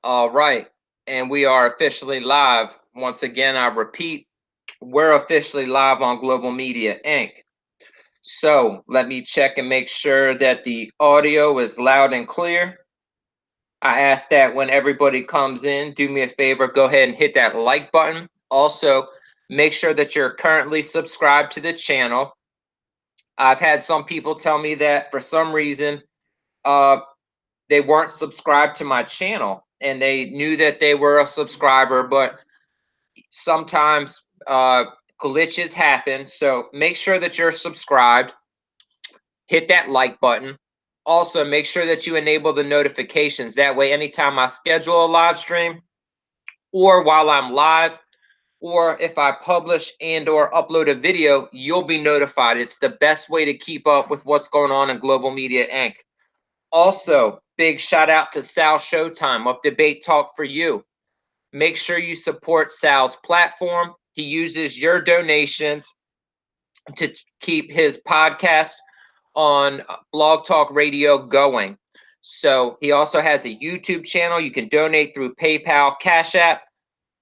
All right. And we are officially live. Once again, I repeat, we're officially live on Global Media Inc. So let me check and make sure that the audio is loud and clear. I ask that when everybody comes in, do me a favor, go ahead and hit that like button. Also, make sure that you're currently subscribed to the channel. I've had some people tell me that for some reason, uh, they weren't subscribed to my channel and they knew that they were a subscriber, but sometimes glitches happen. So make sure that you're subscribed, hit that like button. Also, make sure that you enable the notifications. That way, anytime I schedule a live stream or while I'm live, or if I publish and or upload a video, you'll be notified. It's the best way to keep up with what's going on in Global Media Inc. Also, big shout out to Sal Showtime of Debate Talk for You. Make sure you support Sal's platform. He uses your donations to keep his podcast on Blog Talk Radio going. So he also has a YouTube channel. You can donate through PayPal, Cash App.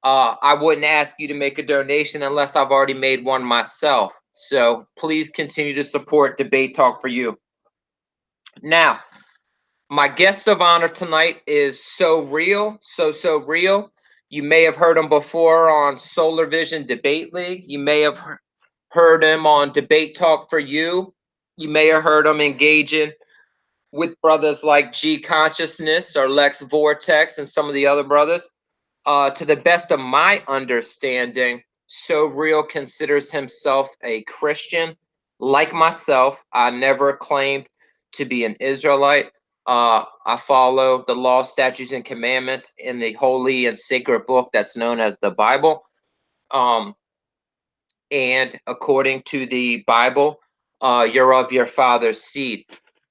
I wouldn't ask you to make a donation unless I've already made one myself. So please continue to support Debate Talk for You. Now, my guest of honor tonight is So Real. You may have heard him before on Solar Vision Debate League. You may have heard him on Debate Talk for You. You may have heard him engaging with brothers like G Consciousness or Lex Vortex and some of the other brothers. To the best of my understanding, So Real considers himself a Christian. Like myself, I never claimed to be an Israelite. I follow the law, statutes, and commandments in the holy and sacred book that's known as the Bible. And according to the Bible, you're of your father's seed.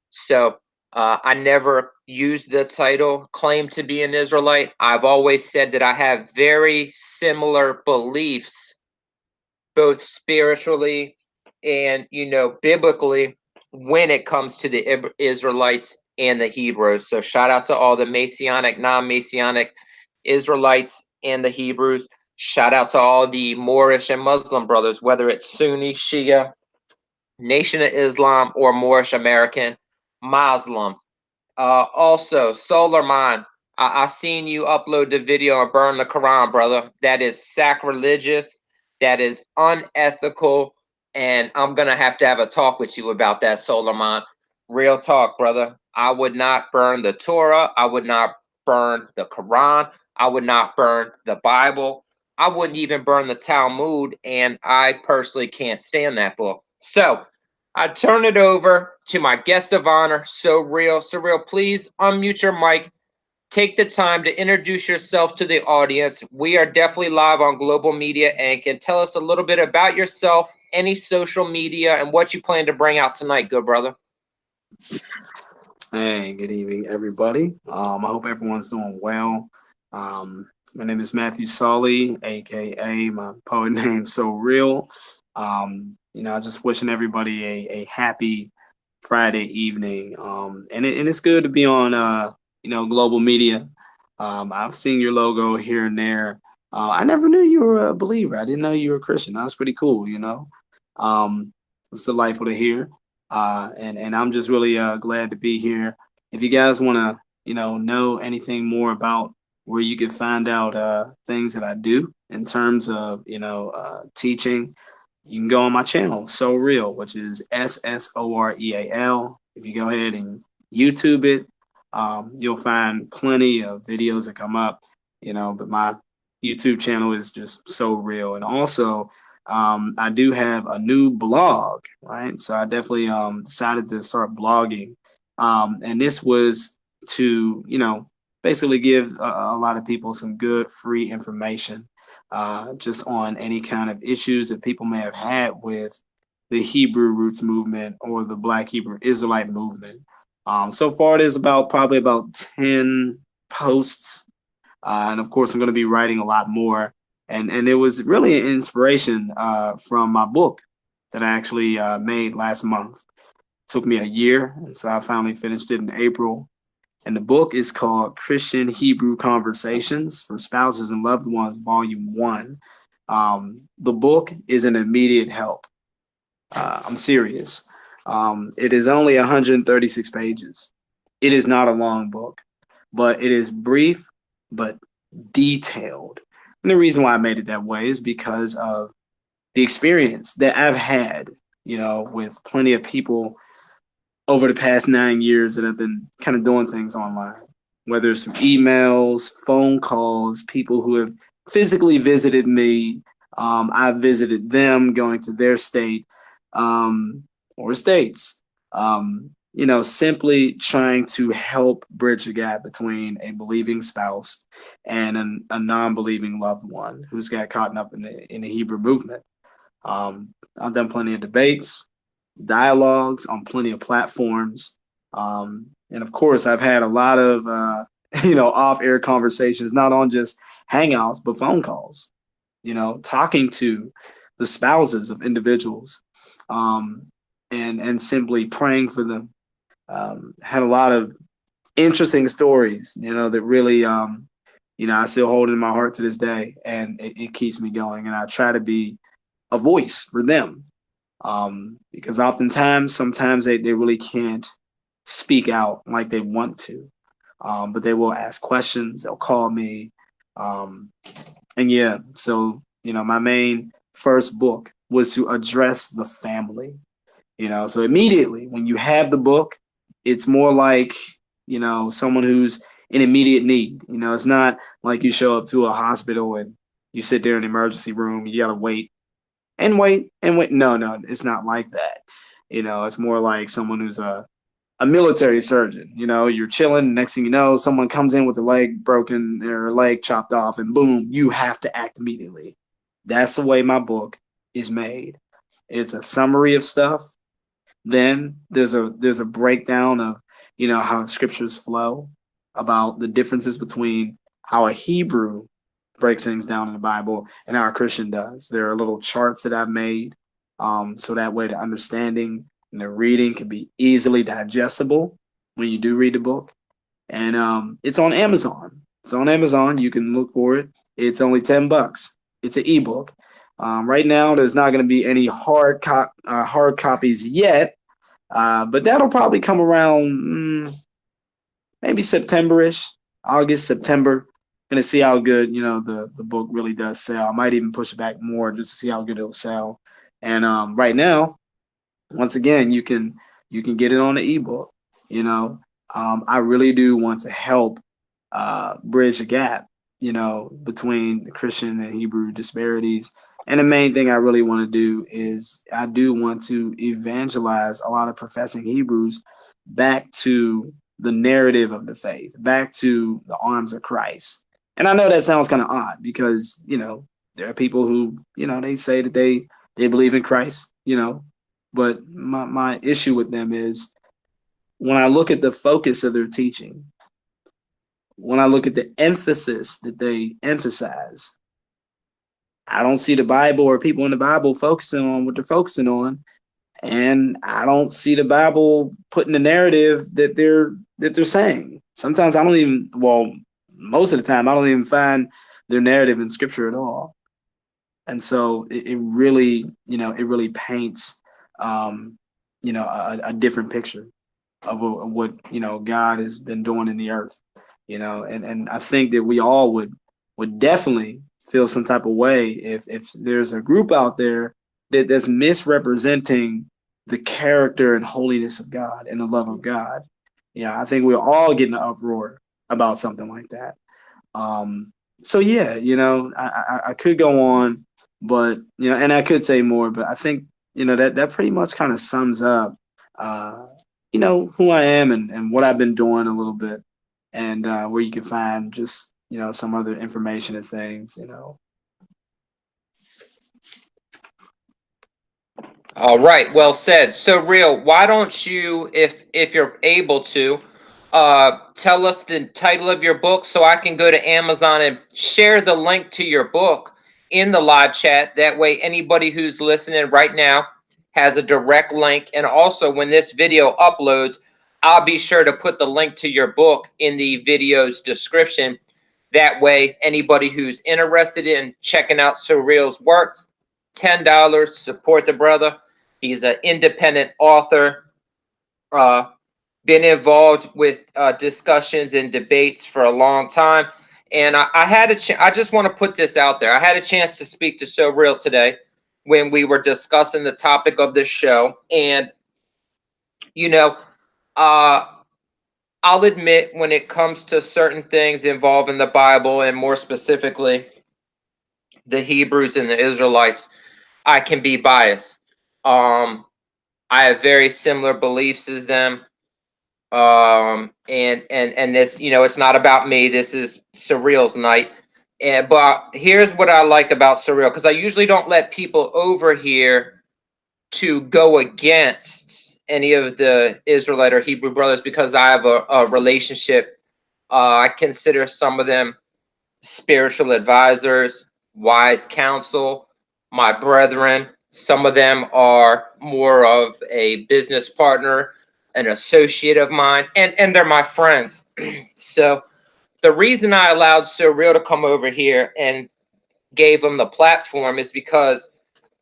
So I never used the title, claim to be an Israelite. I've always said that I have very similar beliefs, both spiritually and, biblically, when it comes to the Israelites and the Hebrews. So shout out to all the Messianic, non-Messianic Israelites and the Hebrews. Shout out to all the Moorish and Muslim brothers, whether it's Sunni, Shia, Nation of Islam, or Moorish American Muslims. Also, Solarmon, I seen you upload the video and burn the Quran, brother. That is sacrilegious. That is unethical. And I'm going to have a talk with you about that, Solarmon. Real talk, brother. I would not burn the Torah. I would not burn the Quran. I would not burn the Bible. I wouldn't even burn the Talmud. And I personally can't stand that book. So, I turn it over to my guest of honor, So Real. So Real, please unmute your mic. Take the time to introduce yourself to the audience. We are definitely live on Global Media Inc. And tell us a little bit about yourself, any social media, and what you plan to bring out tonight, good brother. Hey, good evening, everybody. I hope everyone's doing well. My name is Matthew Solly, aka my poet name So Real. Just wishing everybody a happy Friday evening. And it's good to be on Global Media. I've seen your logo here and there. I never knew you were a believer. I didn't know you were a Christian. That's pretty cool, It's delightful to hear. And I'm just really glad to be here. If you guys want to, know anything more about where you can find out things that I do in terms of, teaching, you can go on my channel, So Real, which is SSOREAL. If you go ahead and YouTube it, you'll find plenty of videos that come up, but my YouTube channel is just So Real. And also, I do have a new blog, right? So I definitely decided to start blogging. And this was to, basically give a lot of people some good free information just on any kind of issues that people may have had with the Hebrew Roots movement or the Black Hebrew Israelite movement. So far, it is probably about 10 posts. And of course, I'm going to be writing a lot more. And it was really an inspiration from my book that I actually made last month. It took me a year, and so I finally finished it in April. And the book is called Christian Hebrew Conversations for Spouses and Loved Ones, Volume 1. The book is an immediate help. I'm serious. It is only 136 pages. It is not a long book, but it is brief but detailed. And the reason why I made it that way is because of the experience that I've had, with plenty of people over the past 9 years that have been kind of doing things online, whether it's some emails, phone calls, people who have physically visited me. I've visited them going to their state or states, simply trying to help bridge the gap between a believing spouse and a non-believing loved one who's got caught up in the Hebrew movement. I've done plenty of debates, dialogues on plenty of platforms. And of course, I've had a lot of, off air conversations, not on just hangouts, but phone calls, talking to the spouses of individuals and simply praying for them. Had a lot of interesting stories, that really, I still hold in my heart to this day, and it keeps me going. And I try to be a voice for them because sometimes they really can't speak out like they want to, but they will ask questions. They'll call me, and yeah. So my main first book was to address the family. So immediately when you have the book, it's more like someone who's in immediate need. It's not like you show up to a hospital and you sit there in the emergency room. You gotta wait and wait and wait. No, it's not like that. It's more like someone who's a military surgeon. You're chilling. Next thing you know, someone comes in with a leg broken or a leg chopped off, and boom, you have to act immediately. That's the way my book is made. It's a summary of stuff. Then there's a breakdown of how the scriptures flow, about the differences between how a Hebrew breaks things down in the Bible and how a Christian does. There are little charts that I've made, so that way the understanding and the reading can be easily digestible when you do read the book. And it's on Amazon. It's on Amazon. You can look for it. It's only $10. It's an ebook. Right now, there's not going to be any hard copies yet, but that'll probably come around maybe September-ish, August, September. Going to see how good the book really does sell. I might even push it back more just to see how good it'll sell. And right now, once again, you can get it on the ebook. I really do want to help bridge the gap, between the Christian and Hebrew disparities. And the main thing I really want to do is I do want to evangelize a lot of professing Hebrews back to the narrative of the faith, back to the arms of Christ. And I know that sounds kind of odd because, there are people who, they say that they believe in Christ, but my issue with them is when I look at the focus of their teaching, when I look at the emphasis that they emphasize, I don't see the Bible or people in the Bible focusing on what they're focusing on. And I don't see the Bible putting the narrative that they're saying. Sometimes I don't even, most of the time, I don't even find their narrative in scripture at all. And so it really, it really paints, a different picture of what, God has been doing in the earth, and I think that we all would definitely feel some type of way if there's a group out there that's misrepresenting the character and holiness of God and the love of God. I think we're all getting an uproar about something like that. So yeah, I could go on, but and I could say more, but I think that pretty much kind of sums up who I am and what I've been doing a little bit, and where you can find just some other information and things. All right, well said. So, Real, why don't you, if you're able to, tell us the title of your book so I can go to Amazon and share the link to your book in the live chat. That way, anybody who's listening right now has a direct link. And also, when this video uploads, I'll be sure to put the link to your book in the video's description. That way, anybody who's interested in checking out ssoreal's work, $10, support the brother. He's an independent author, been involved with discussions and debates for a long time. And I had I just want to put this out there. I had a chance to speak to ssoreal today when we were discussing the topic of this show. And, you know, uh, I'll admit when it comes to certain things involving the Bible and more specifically the Hebrews and the Israelites, I can be biased. I have very similar beliefs as them. And this, it's not about me. This is ssoreal's night. And but here's what I like about ssoreal, because I usually don't let people over here to go against any of the Israelite or Hebrew brothers because I have a relationship. I consider some of them spiritual advisors, wise counsel, my brethren. Some of them are more of a business partner, an associate of mine, and they're my friends. So the reason I allowed ssoreal to come over here and gave him the platform is because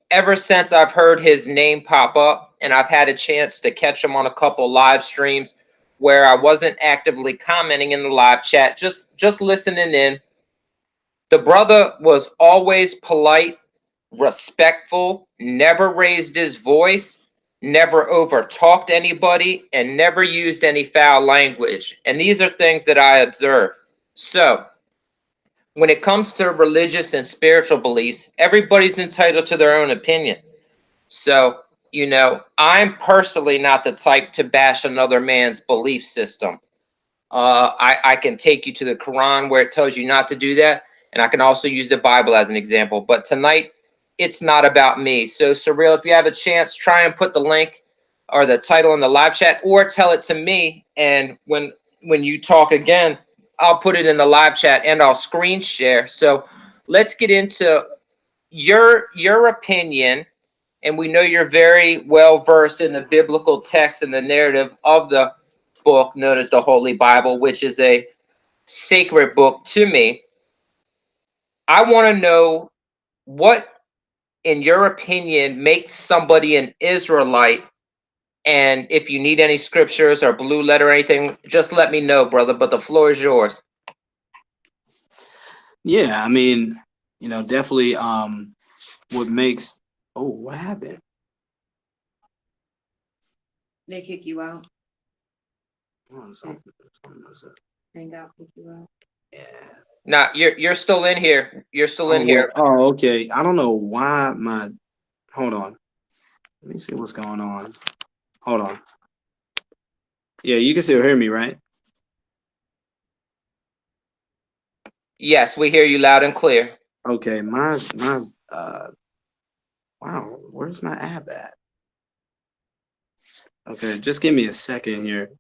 ever since I've heard his name pop up and I've had a chance to catch him on a couple live streams where I wasn't actively commenting in the live chat, just listening in, the brother was always polite, respectful, never raised his voice, never over talked anybody, and never used any foul language. And these are things that I observe. So, when it comes to religious and spiritual beliefs, everybody's entitled to their own opinion. So, I'm personally not the type to bash another man's belief system. I can take you to the Quran where it tells you not to do that. And I can also use the Bible as an example. But tonight, it's not about me. So, ssoreal, if you have a chance, try and put the link or the title in the live chat, or tell it to me. And when you talk again, I'll put it in the live chat and I'll screen share. So let's get into your opinion. And we know you're very well versed in the biblical text and the narrative of the book known as the Holy Bible, which is a sacred book to me. I want to know what, in your opinion, makes somebody an Israelite. And if you need any scriptures or blue letter or anything, just let me know, brother. But the floor is yours. Yeah, I mean, definitely what makes what happened? They kick you out. Oh, something Hang out, kick you out. Yeah. Nah, you're still in here. You're still in here. Oh, okay. I don't know why hold on. Let me see what's going on. Hold on. Yeah, you can still hear me, right? Yes, we hear you loud and clear. Okay, wow, where's my app at? Okay, just give me a second here.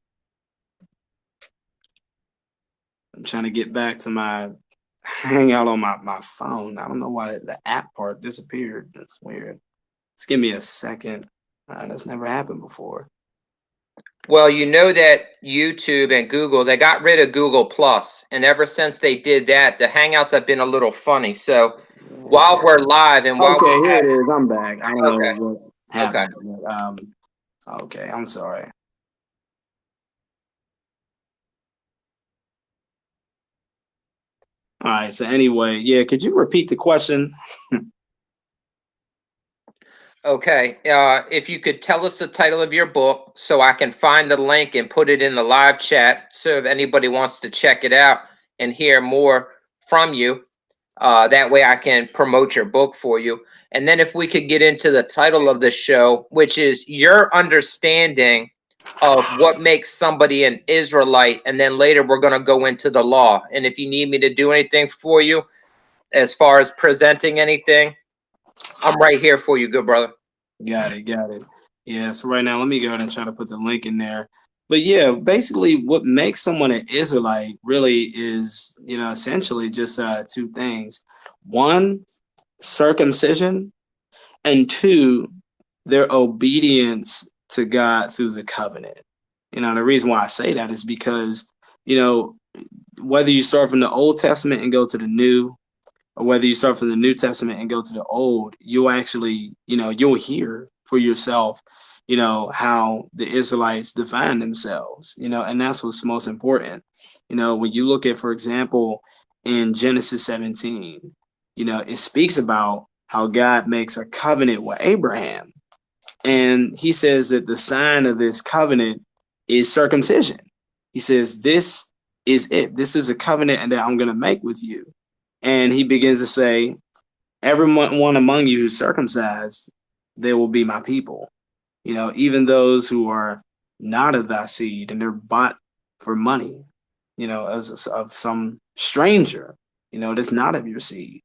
I'm trying to get back to my hangout on my phone. I don't know why the app part disappeared. That's weird. Just give me a second. That's never happened before. Well, you know that YouTube and Google, they got rid of Google Plus, and ever since they did that, the Hangouts have been a little funny. So while we're live and while Okay, we here have, it is. I'm back. I don't okay, know what okay. happened. Okay, I'm sorry. All right. So anyway, yeah, could you repeat the question? Okay, if you could tell us the title of your book so I can find the link and put it in the live chat. So if anybody wants to check it out and hear more from you, that way I can promote your book for you. And then if we could get into the title of the show, which is your understanding of what makes somebody an Israelite. And then later we're going to go into the law. And if you need me to do anything for you as far as presenting anything, I'm right here for you, good brother. Got it. Yeah, so right now, let me go ahead and try to put the link in there. But yeah, basically, what makes someone an Israelite really is, essentially just two things. One, circumcision, and two, their obedience to God through the covenant. You know, the reason why I say that is because, you know, whether you start from the Old Testament and go to the New, or whether you start from the New Testament and go to the Old, you'll actually, you know, you'll hear for yourself, you know, how the Israelites define themselves, you know, and that's what's most important. You know, when you look at, for example, in Genesis 17, you know, it speaks about how God makes a covenant with Abraham. And he says that the sign of this covenant is circumcision. He says, this is it. This is a covenant that I'm going to make with you. And he begins to say, everyone among you who's circumcised, they will be my people. You know, even those who are not of thy seed and they're bought for money, you know, as of some stranger, you know, that's not of your seed.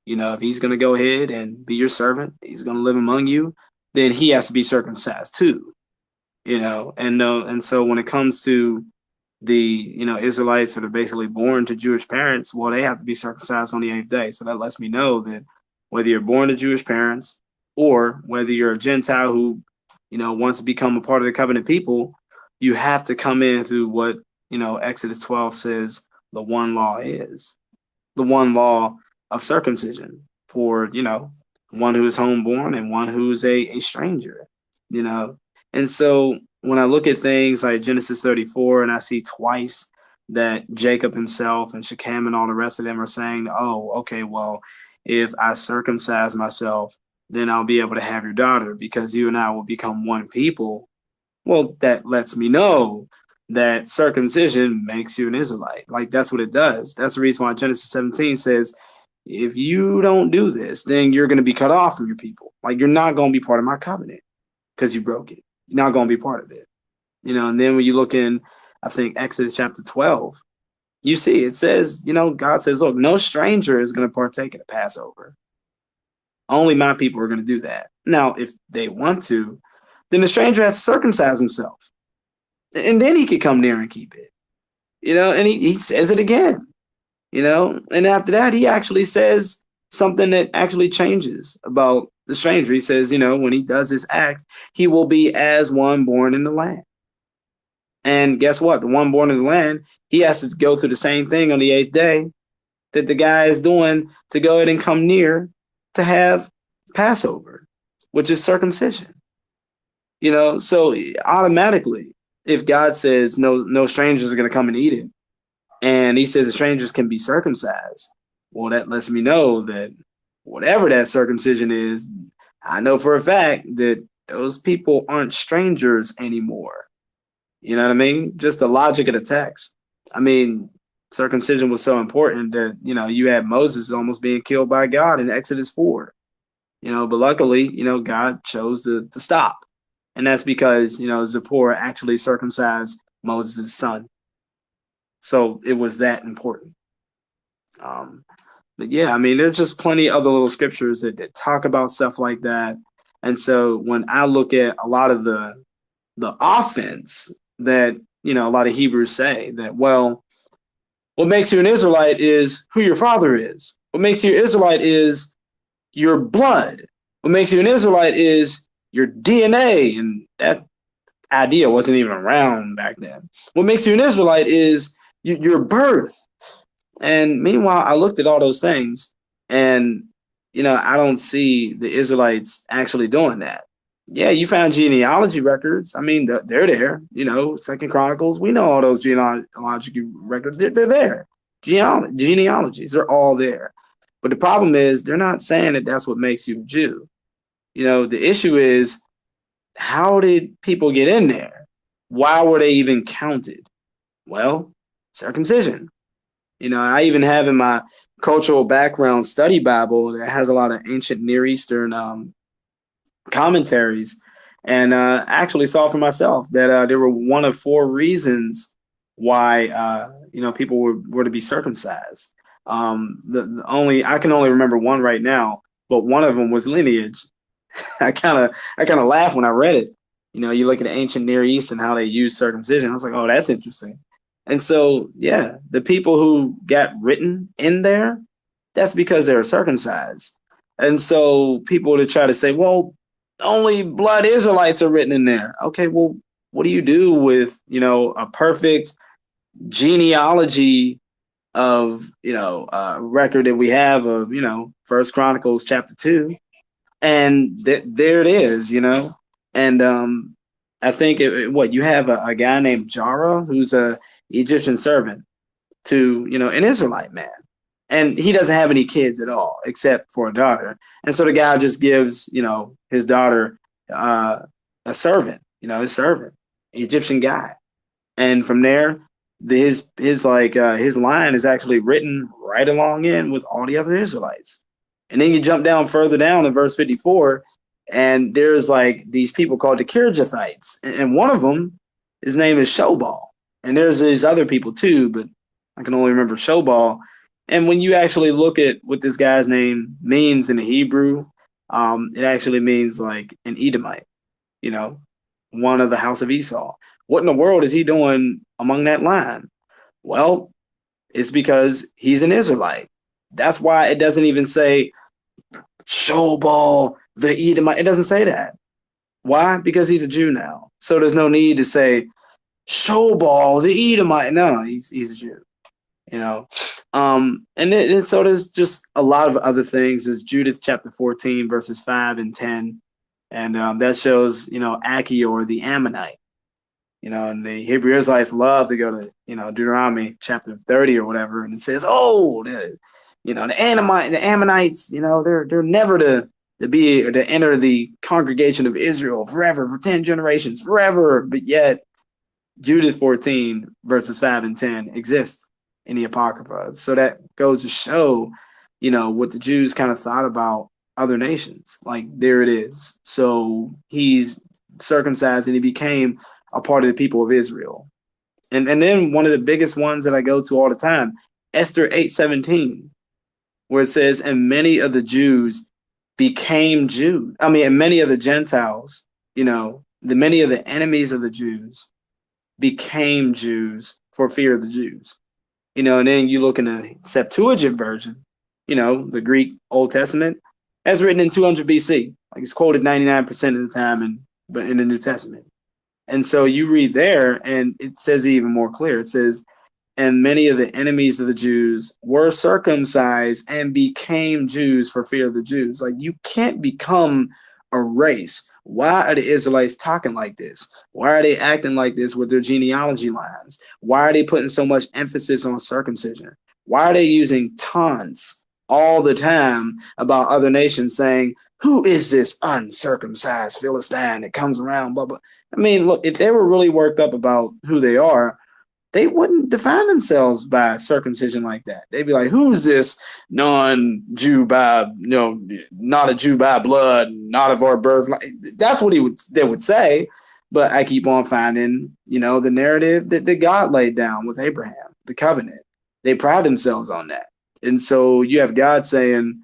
You know, if he's going to go ahead and be your servant, he's going to live among you, then he has to be circumcised too. You know, and so when it comes to the, you know, Israelites that are basically born to Jewish parents, well, they have to be circumcised on the 8th day. So that lets me know that whether you're born to Jewish parents or whether you're a Gentile who, you know, wants to become a part of the covenant people, you have to come in through what, you know, Exodus 12 says the one law is, the one law of circumcision for, you know, one who is homeborn and one who's a stranger, you know. And so when I look at things like Genesis 34 and I see twice that Jacob himself and Shechem and all the rest of them are saying, oh, okay, well, if I circumcise myself, then I'll be able to have your daughter because you and I will become one people. Well, that lets me know that circumcision makes you an Israelite. Like, that's what it does. That's the reason why Genesis 17 says, if you don't do this, then you're going to be cut off from your people. Like, you're not going to be part of my covenant because you broke it. You're not going to be part of it. You know, and then when you look in, I think, Exodus chapter 12, you see it says, you know, God says, look, no stranger is going to partake in the Passover. Only my people are going to do that. Now, if they want to, then the stranger has to circumcise himself. And then he could come near and keep it. You know, and he says it again. You know, and after that, he actually says something that actually changes about the stranger. He says, you know, when he does this act, he will be as one born in the land. And guess what? The one born in the land, he has to go through the same thing on the 8th day that the guy is doing to go ahead and come near to have Passover, which is circumcision. You know, so automatically, if God says no strangers are going to come and eat it, and he says the strangers can be circumcised, well, that lets me know that whatever that circumcision is, I know for a fact that those people aren't strangers anymore. You know what I mean? Just the logic of the text. I mean, circumcision was so important that, you know, you had Moses almost being killed by God in Exodus 4. You know, but luckily, you know, God chose to stop. And that's because, you know, Zipporah actually circumcised Moses' son. So it was that important. But yeah, I mean, there's just plenty of other little scriptures that talk about stuff like that. And so when I look at a lot of the offense that, you know, a lot of Hebrews say that, well, what makes you an Israelite is who your father is. What makes you an Israelite is your blood. What makes you an Israelite is your DNA. And that idea wasn't even around back then. What makes you an Israelite is your birth. And meanwhile, I looked at all those things and, you know, I don't see the Israelites actually doing that. Yeah, you found genealogy records. I mean, they're there, you know, Second Chronicles. We know all those genealogy records. They're there. Genealogies, they're all there. But the problem is they're not saying that that's what makes you a Jew. You know, the issue is, how did people get in there? Why were they even counted? Well, circumcision. You know, I even have in my cultural background study Bible that has a lot of ancient Near Eastern commentaries, and actually saw for myself that there were one of 4 reasons why you know, people were to be circumcised. I can only remember one right now, but one of them was lineage. I kind of laughed when I read it. You know, you look at the ancient Near East and how they use circumcision. I was like, oh, that's interesting. And so, yeah, the people who got written in there, that's because they were circumcised. And so people to try to say, well, only blood Israelites are written in there. Okay, well, what do you do with, a perfect genealogy of, record that we have of, First Chronicles chapter 2, and there it is, and I think what you have a guy named Jara who's a Egyptian servant to, an Israelite man, and he doesn't have any kids at all except for a daughter, and so the guy just gives, his daughter a servant, his servant, Egyptian guy, and from there his line is actually written right along in with all the other Israelites. And then you jump down further down in verse 54, and there's like these people called the Kirjathites, and one of them, his name is Shobal, and there's these other people too, but I can only remember Shobal. And when you actually look at what this guy's name means in the Hebrew, it actually means like an Edomite, one of the house of Esau. What in the world is he doing among that line? Well, it's because he's an Israelite. That's why it doesn't even say Shobal, the Edomite. It doesn't say that. Why? Because he's a Jew now. So there's no need to say Shobal, the Edomite. No, he's a Jew. So there's just a lot of other things. There's Judith chapter 14, verses 5 and 10. And that shows, Achior, the Ammonite. And the Hebrew Israelites love to go to, Deuteronomy chapter 30 or whatever. And it says, the Ammonites, they're never to enter the congregation of Israel forever, for 10 generations, forever. But yet Judith 14 verses 5 and 10 exists in the Apocrypha. So that goes to show, what the Jews kind of thought about other nations. Like, there it is. So he's circumcised and he became a part of the people of Israel. And then one of the biggest ones that I go to all the time, Esther 8:17, where it says, and many of the Jews became Jews. And many of the Gentiles, many of the enemies of the Jews became Jews for fear of the Jews. And then you look in the Septuagint version, the Greek Old Testament, as written in 200 BC. Like, it's quoted 99% of the time but in the New Testament. And so you read there, and it says even more clear. It says, and many of the enemies of the Jews were circumcised and became Jews for fear of the Jews. Like, you can't become a race. Why are the Israelites talking like this? Why are they acting like this with their genealogy lines? Why are they putting so much emphasis on circumcision? Why are they using taunts all the time about other nations, saying, who is this uncircumcised Philistine that comes around, blah, blah. Look, if they were really worked up about who they are, they wouldn't define themselves by circumcision like that. They'd be like, who's this non-Jew by, not a Jew by blood, not of our birth? That's what they would say. But I keep on finding, the narrative that God laid down with Abraham, the covenant. They pride themselves on that. And so you have God saying,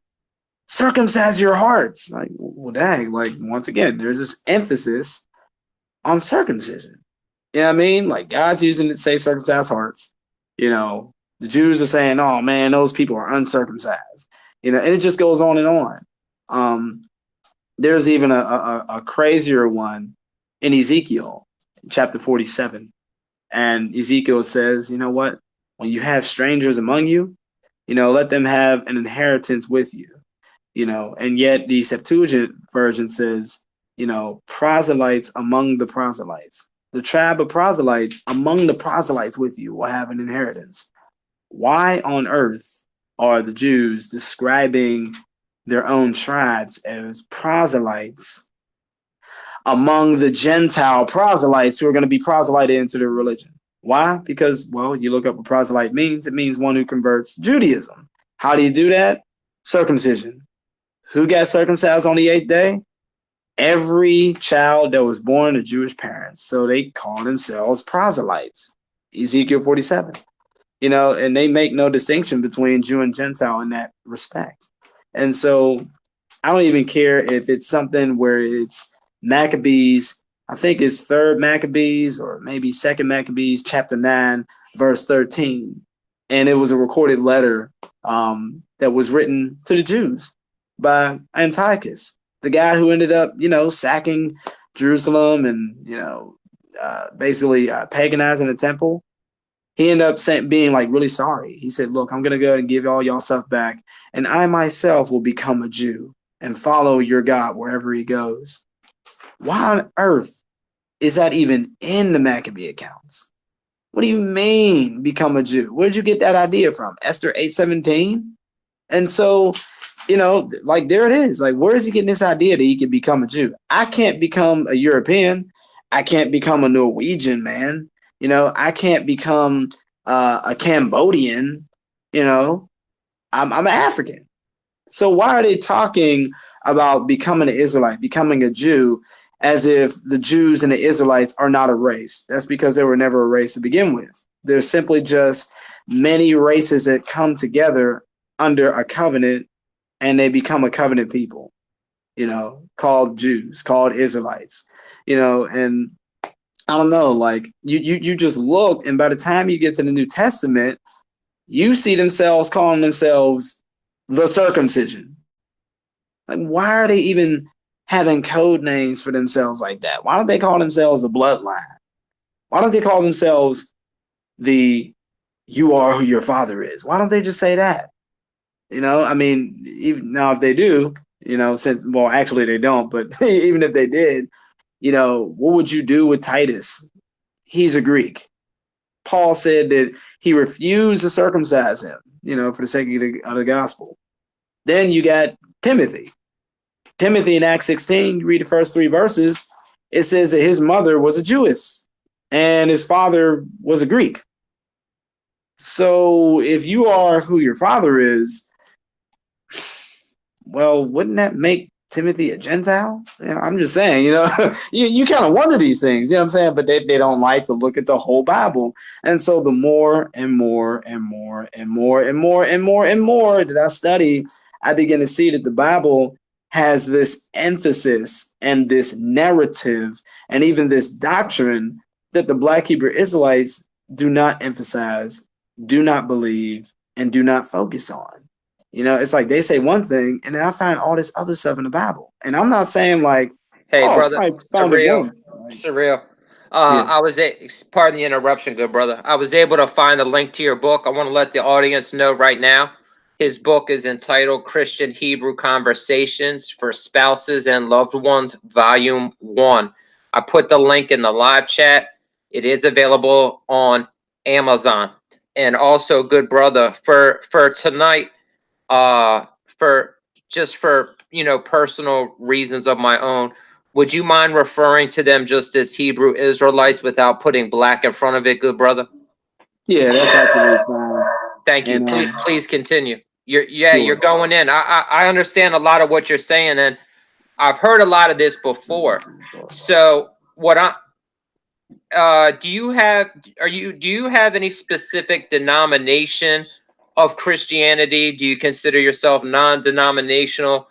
circumcise your hearts. Like, well, dang, like, once again, there's this emphasis on circumcision. You know what I mean? Like, God's using it to say circumcised hearts. The Jews are saying, oh man, those people are uncircumcised. And it just goes on and on. There's even a crazier one in Ezekiel chapter 47. And Ezekiel says, what? When you have strangers among you, let them have an inheritance with you. And yet the Septuagint version says, proselytes among the proselytes. The tribe of proselytes among the proselytes with you will have an inheritance. Why on earth are the Jews describing their own tribes as proselytes among the Gentile proselytes who are going to be proselyted into their religion? Why? Because, well, you look up what proselyte means. It means one who converts Judaism. How do you do that? Circumcision. Who got circumcised on the 8th day? Every child that was born to Jewish parents. So they call themselves proselytes. Ezekiel 47. And they make no distinction between Jew and Gentile in that respect. And so I don't even care if it's something where it's Maccabees, I think it's 3rd Maccabees or maybe 2nd Maccabees, chapter 9, verse 13. And it was a recorded letter that was written to the Jews by Antiochus, the guy who ended up, sacking Jerusalem and, basically paganizing the temple, he ended up being like really sorry. He said, look, I'm going to go and give all y'all stuff back, and I myself will become a Jew and follow your God wherever he goes. Why on earth is that even in the Maccabee accounts? What do you mean become a Jew? Where did you get that idea from? Esther 8:17? And so, like there it is. Like, where is he getting this idea that he can become a Jew? I can't become a European. I can't become a Norwegian, man. I can't become a Cambodian. I'm an African. So why are they talking about becoming an Israelite, becoming a Jew, as if the Jews and the Israelites are not a race? That's because they were never a race to begin with. They're simply just many races that come together under a covenant, and they become a covenant people, called Jews, called Israelites, and I don't know, like you just look, and by the time you get to the New Testament, you see themselves calling themselves the circumcision. Like, why are they even having code names for themselves like that? Why don't they call themselves the bloodline? Why don't they call themselves the you are who your father is? Why don't they just say that? I mean, even now if they do, actually they don't, but even if they did, what would you do with Titus? He's a Greek. Paul said that he refused to circumcise him, for the sake of the gospel. Then you got Timothy. Timothy in Acts 16, you read the first 3 verses, it says that his mother was a Jewess and his father was a Greek. So if you are who your father is, well, wouldn't that make Timothy a Gentile? I'm just saying, you kind of wonder these things, what I'm saying? But they don't like to look at the whole Bible. And so the more and more and more and more and more and more and more that I study, I begin to see that the Bible has this emphasis and this narrative and even this doctrine that the Black Hebrew Israelites do not emphasize, do not believe, and do not focus on. It's like they say one thing, and then I find all this other stuff in the Bible. And I'm not saying like, Hey, brother, I found it ssoreal, one. ssoreal. Yeah. Pardon the interruption, good brother. I was able to find a link to your book. I want to let the audience know right now. His book is entitled Christian Hebrew Conversations for Spouses and Loved Ones, Volume 1. I put the link in the live chat. It is available on Amazon. And also, good brother, for tonight, for personal reasons of my own, would you mind referring to them just as Hebrew Israelites without putting black in front of it, good brother? Yeah, that's absolutely fine. Thank you. And Please continue. You're sure. going in. I understand a lot of what you're saying, and I've heard a lot of this before. So what do you have any specific denomination of Christianity? Do you consider yourself non-denominational?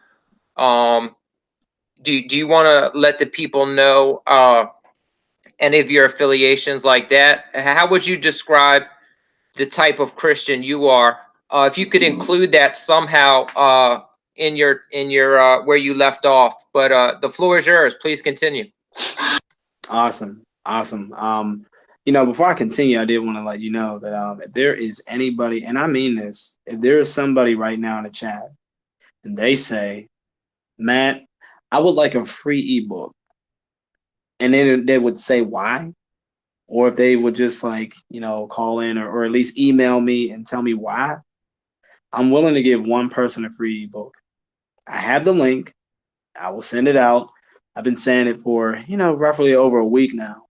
Do you want to let the people know any of your affiliations like that? How would you describe the type of Christian you are? If you could include that somehow in your where you left off. But the floor is yours. Please continue. Awesome. Before I continue, I did want to let you know that if there is anybody, and I mean this, if there is somebody right now in the chat and they say, Matt, I would like a free ebook, and then they would say why, or if they would just call in or at least email me and tell me why, I'm willing to give one person a free ebook. I have the link. I will send it out. I've been saying it for, roughly over a week now.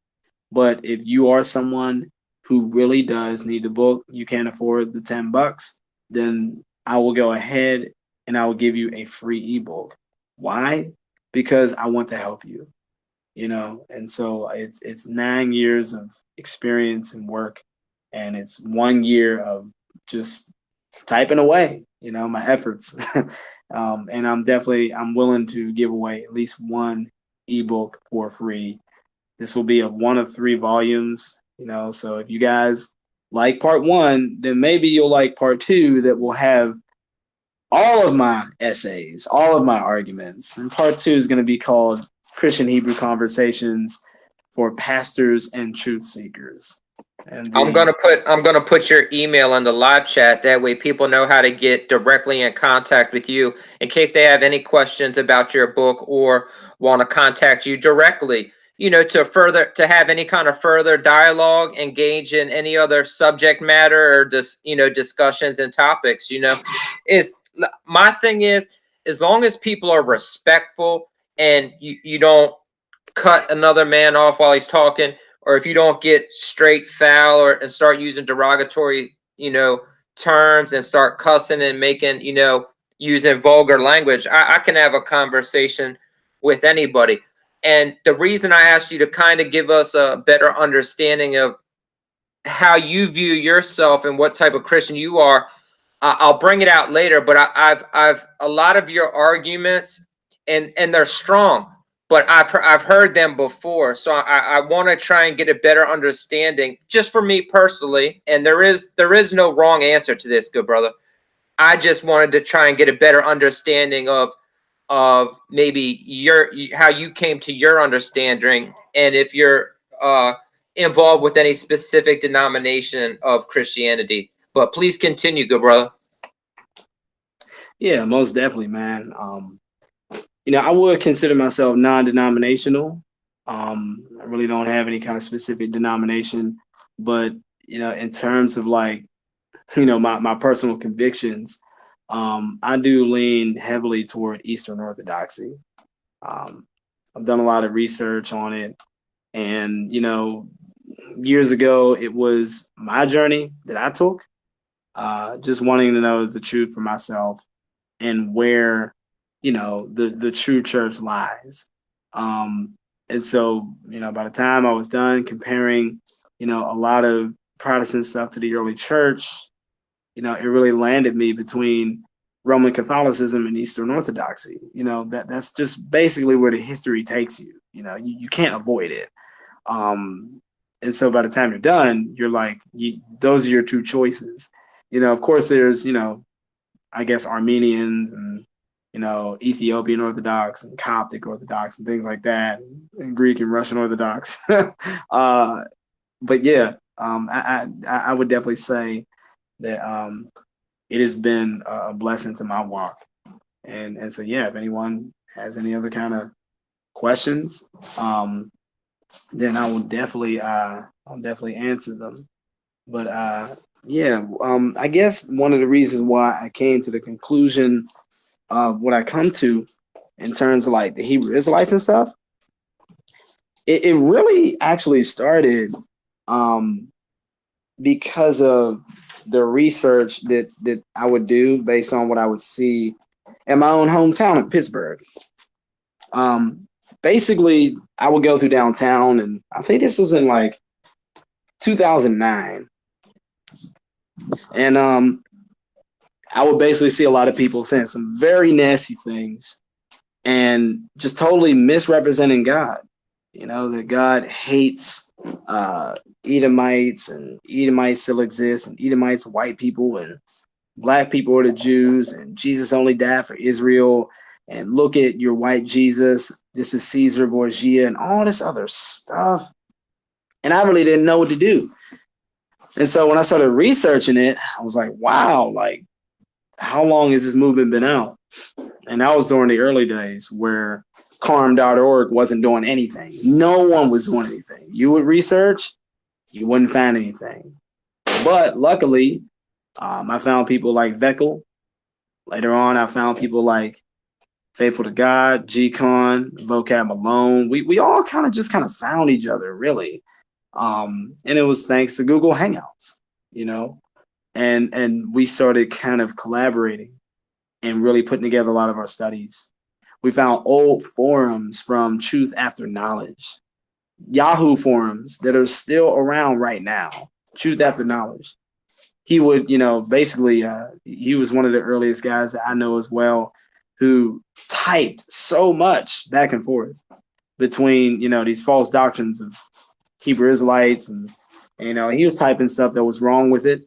But if you are someone who really does need the book, you can't afford the $10, then I will go ahead and I will give you a free ebook. Why? Because I want to help you, and so it's 9 years of experience and work, and it's 1 year of just typing away, my efforts. And I'm willing to give away at least one ebook for free. This will be one of 3 volumes, so if you guys like part 1, then maybe you'll like part 2 that will have all of my essays, all of my arguments. And part 2 is going to be called Christian Hebrew Conversations for pastors and truth seekers. And I'm gonna put your email in the live chat. That way people know how to get directly in contact with you in case they have any questions about your book or want to contact you directly, to have any kind of further dialogue, engage in any other subject matter or just, discussions and topics, is my thing is, as long as people are respectful and you don't cut another man off while he's talking, or if you don't get straight foul and start using derogatory, terms and start cussing and making, using vulgar language, I can have a conversation with anybody. And the reason I asked you to kind of give us a better understanding of how you view yourself and what type of Christian you are, I'll bring it out later. But I've a lot of your arguments, and they're strong, but I've heard them before, so I want to try and get a better understanding, just for me personally. And there is no wrong answer to this, good brother. I just wanted to try and get a better understanding of maybe how you came to your understanding, and if you're involved with any specific denomination of Christianity. But please continue, good brother. Yeah, most definitely, man. I would consider myself non-denominational. I really don't have any kind of specific denomination, but in terms of like, my personal convictions, I do lean heavily toward Eastern Orthodoxy. I've done a lot of research on it, and years ago, it was my journey that I took, just wanting to know the truth for myself and where, the true church lies. And so, by the time I was done comparing, a lot of Protestant stuff to the early church, it really landed me between Roman Catholicism and Eastern Orthodoxy. That's just basically where the history takes you. You can't avoid it. And so by the time you're done, you're like, those are your two choices. Of course, there's, I guess Armenians and, Ethiopian Orthodox and Coptic Orthodox and things like that, and Greek and Russian Orthodox. But yeah, I would definitely say that it has been a blessing to my walk. And so, yeah, if anyone has any other kind of questions, then I'll definitely answer them. But I guess one of the reasons why I came to the conclusion of what I come to in terms of like the Hebrew Israelites and stuff, it really actually started because of the research that I would do based on what I would see in my own hometown of Pittsburgh. Basically, I would go through downtown, and I think this was in like 2009. And I would basically see a lot of people saying some very nasty things and just totally misrepresenting God. That God hates Edomites, and Edomites still exist, and Edomites are white people, and black people are the Jews, and Jesus only died for Israel. And look at your white Jesus. This is Caesar Borgia and all this other stuff. And I really didn't know what to do. And so when I started researching it, I was like, wow, like, how long has this movement been out? And that was during the early days where carm.org wasn't doing anything. No one was doing anything. You would research, you wouldn't find anything. But luckily, I found people like Veckel. Later on, I found people like Faithful to God, G-Con, Vocab Malone. We all kind of found each other, really. And it was thanks to Google Hangouts, and we started kind of collaborating and really putting together a lot of our studies. We found old forums from Truth After Knowledge, Yahoo forums that are still around right now. Truth After Knowledge. He would, basically, he was one of the earliest guys that I know as well, who typed so much back and forth between, these false doctrines of Hebrew Israelites, and he was typing stuff that was wrong with it.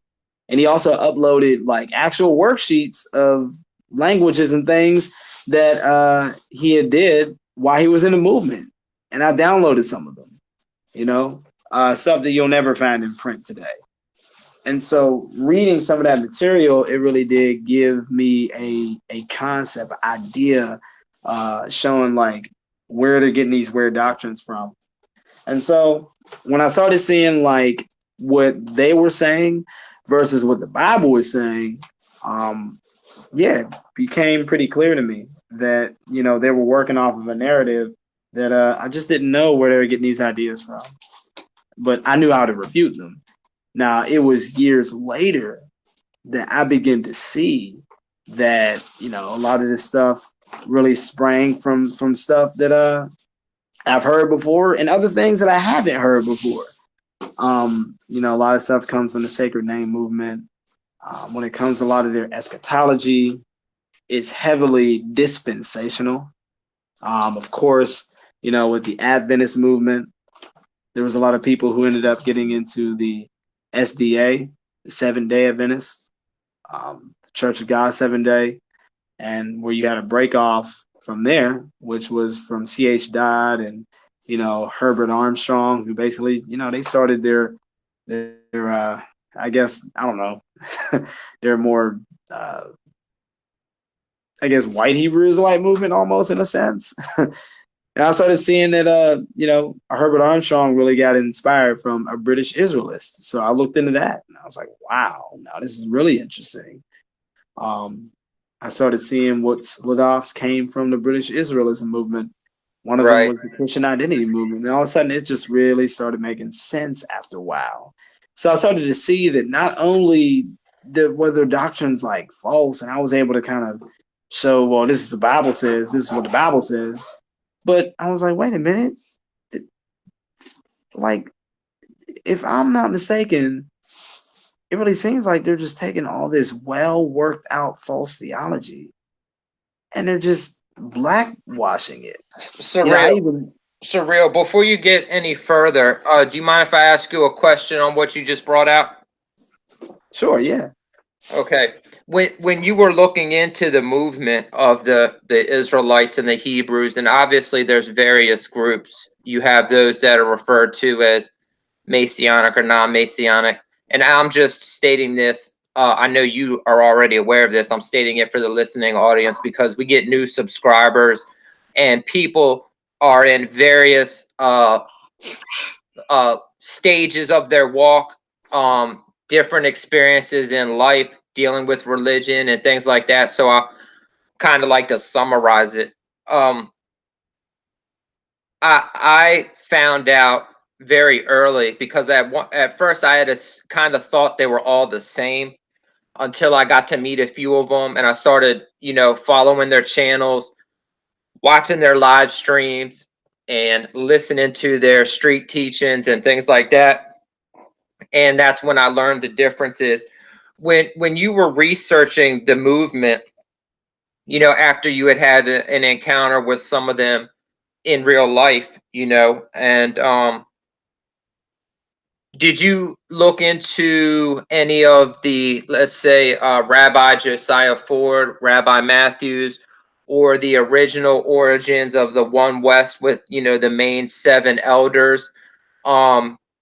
And he also uploaded like actual worksheets of languages and things that he had did while he was in the movement. And I downloaded some of them. stuff that you'll never find in print today. And so reading some of that material, it really did give me a concept, idea, showing like where they're getting these weird doctrines from. And so when I started seeing like what they were saying versus what the Bible was saying, it became pretty clear to me that, they were working off of a narrative that I just didn't know where they were getting these ideas from. But I knew how to refute them. Now, it was years later that I began to see that, a lot of this stuff really sprang from stuff that I've heard before and other things that I haven't heard before. A lot of stuff comes from the Sacred Name movement. When it comes to a lot of their eschatology, it's heavily dispensational. Of course, with the Adventist movement, there was a lot of people who ended up getting into the SDA, the Seventh-day Adventists, the Church of God 7-day, and where you had a break off from there, which was from C.H. Dodd and, Herbert Armstrong, who basically, they started their I guess, I don't know, they're more, white Hebrew Israelite movement almost in a sense. And I started seeing that, Herbert Armstrong really got inspired from a British Israelist. So I looked into that and I was like, wow, now this is really interesting. I started seeing what split offs came from the British Israelism movement. One of them was the Christian identity movement. And all of a sudden, it just really started making sense after a while. So I started to see that not only were their doctrines like false, and I was able to kind of show, well, this is what the Bible says, this is what the Bible says. But I was like, wait a minute. Like, if I'm not mistaken, it really seems like they're just taking all this well worked out false theology and they're just blackwashing it. Ssoreal, before you get any further, do you mind if I ask you a question on what you just brought out? Sure, yeah. Okay. When you were looking into the movement of the Israelites and the Hebrews, and obviously there's various groups. You have those that are referred to as Messianic or non-Messianic. And I'm just stating this. I know you are already aware of this. I'm stating it for the listening audience because we get new subscribers and people are in various stages of their walk, different experiences in life, dealing with religion and things like that. So I kind of like to summarize it. I found out very early because at first I had kind of thought they were all the same until I got to meet a few of them and I started, following their channels, watching their live streams and listening to their street teachings and things like that. And that's when I learned the differences. When you were researching the movement, after you had an encounter with some of them in real life, and did you look into any of the, let's say, Rabbi Josiah Ford, Rabbi Matthews, or the original origins of the One West with, the main 7 elders?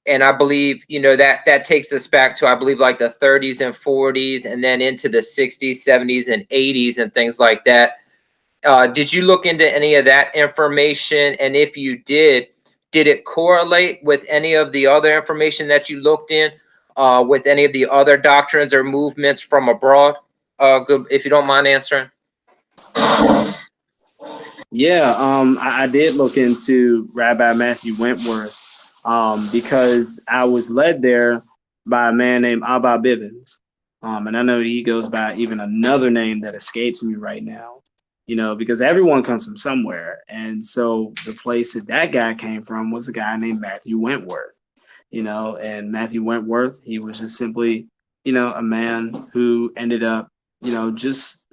And I believe, that takes us back to, I believe, like the 30s and 40s, and then into the 60s, 70s, and 80s, and things like that. Did you look into any of that information? And if you did it correlate with any of the other information that you looked in, with any of the other doctrines or movements from abroad? Good, if you don't mind answering. Yeah, I did look into Rabbi Matthew Wentworth because I was led there by a man named Abba Bivens. And I know he goes by even another name that escapes me right now, because everyone comes from somewhere. And so the place that guy came from was a guy named Matthew Wentworth, and Matthew Wentworth, he was just simply, a man who ended up, just,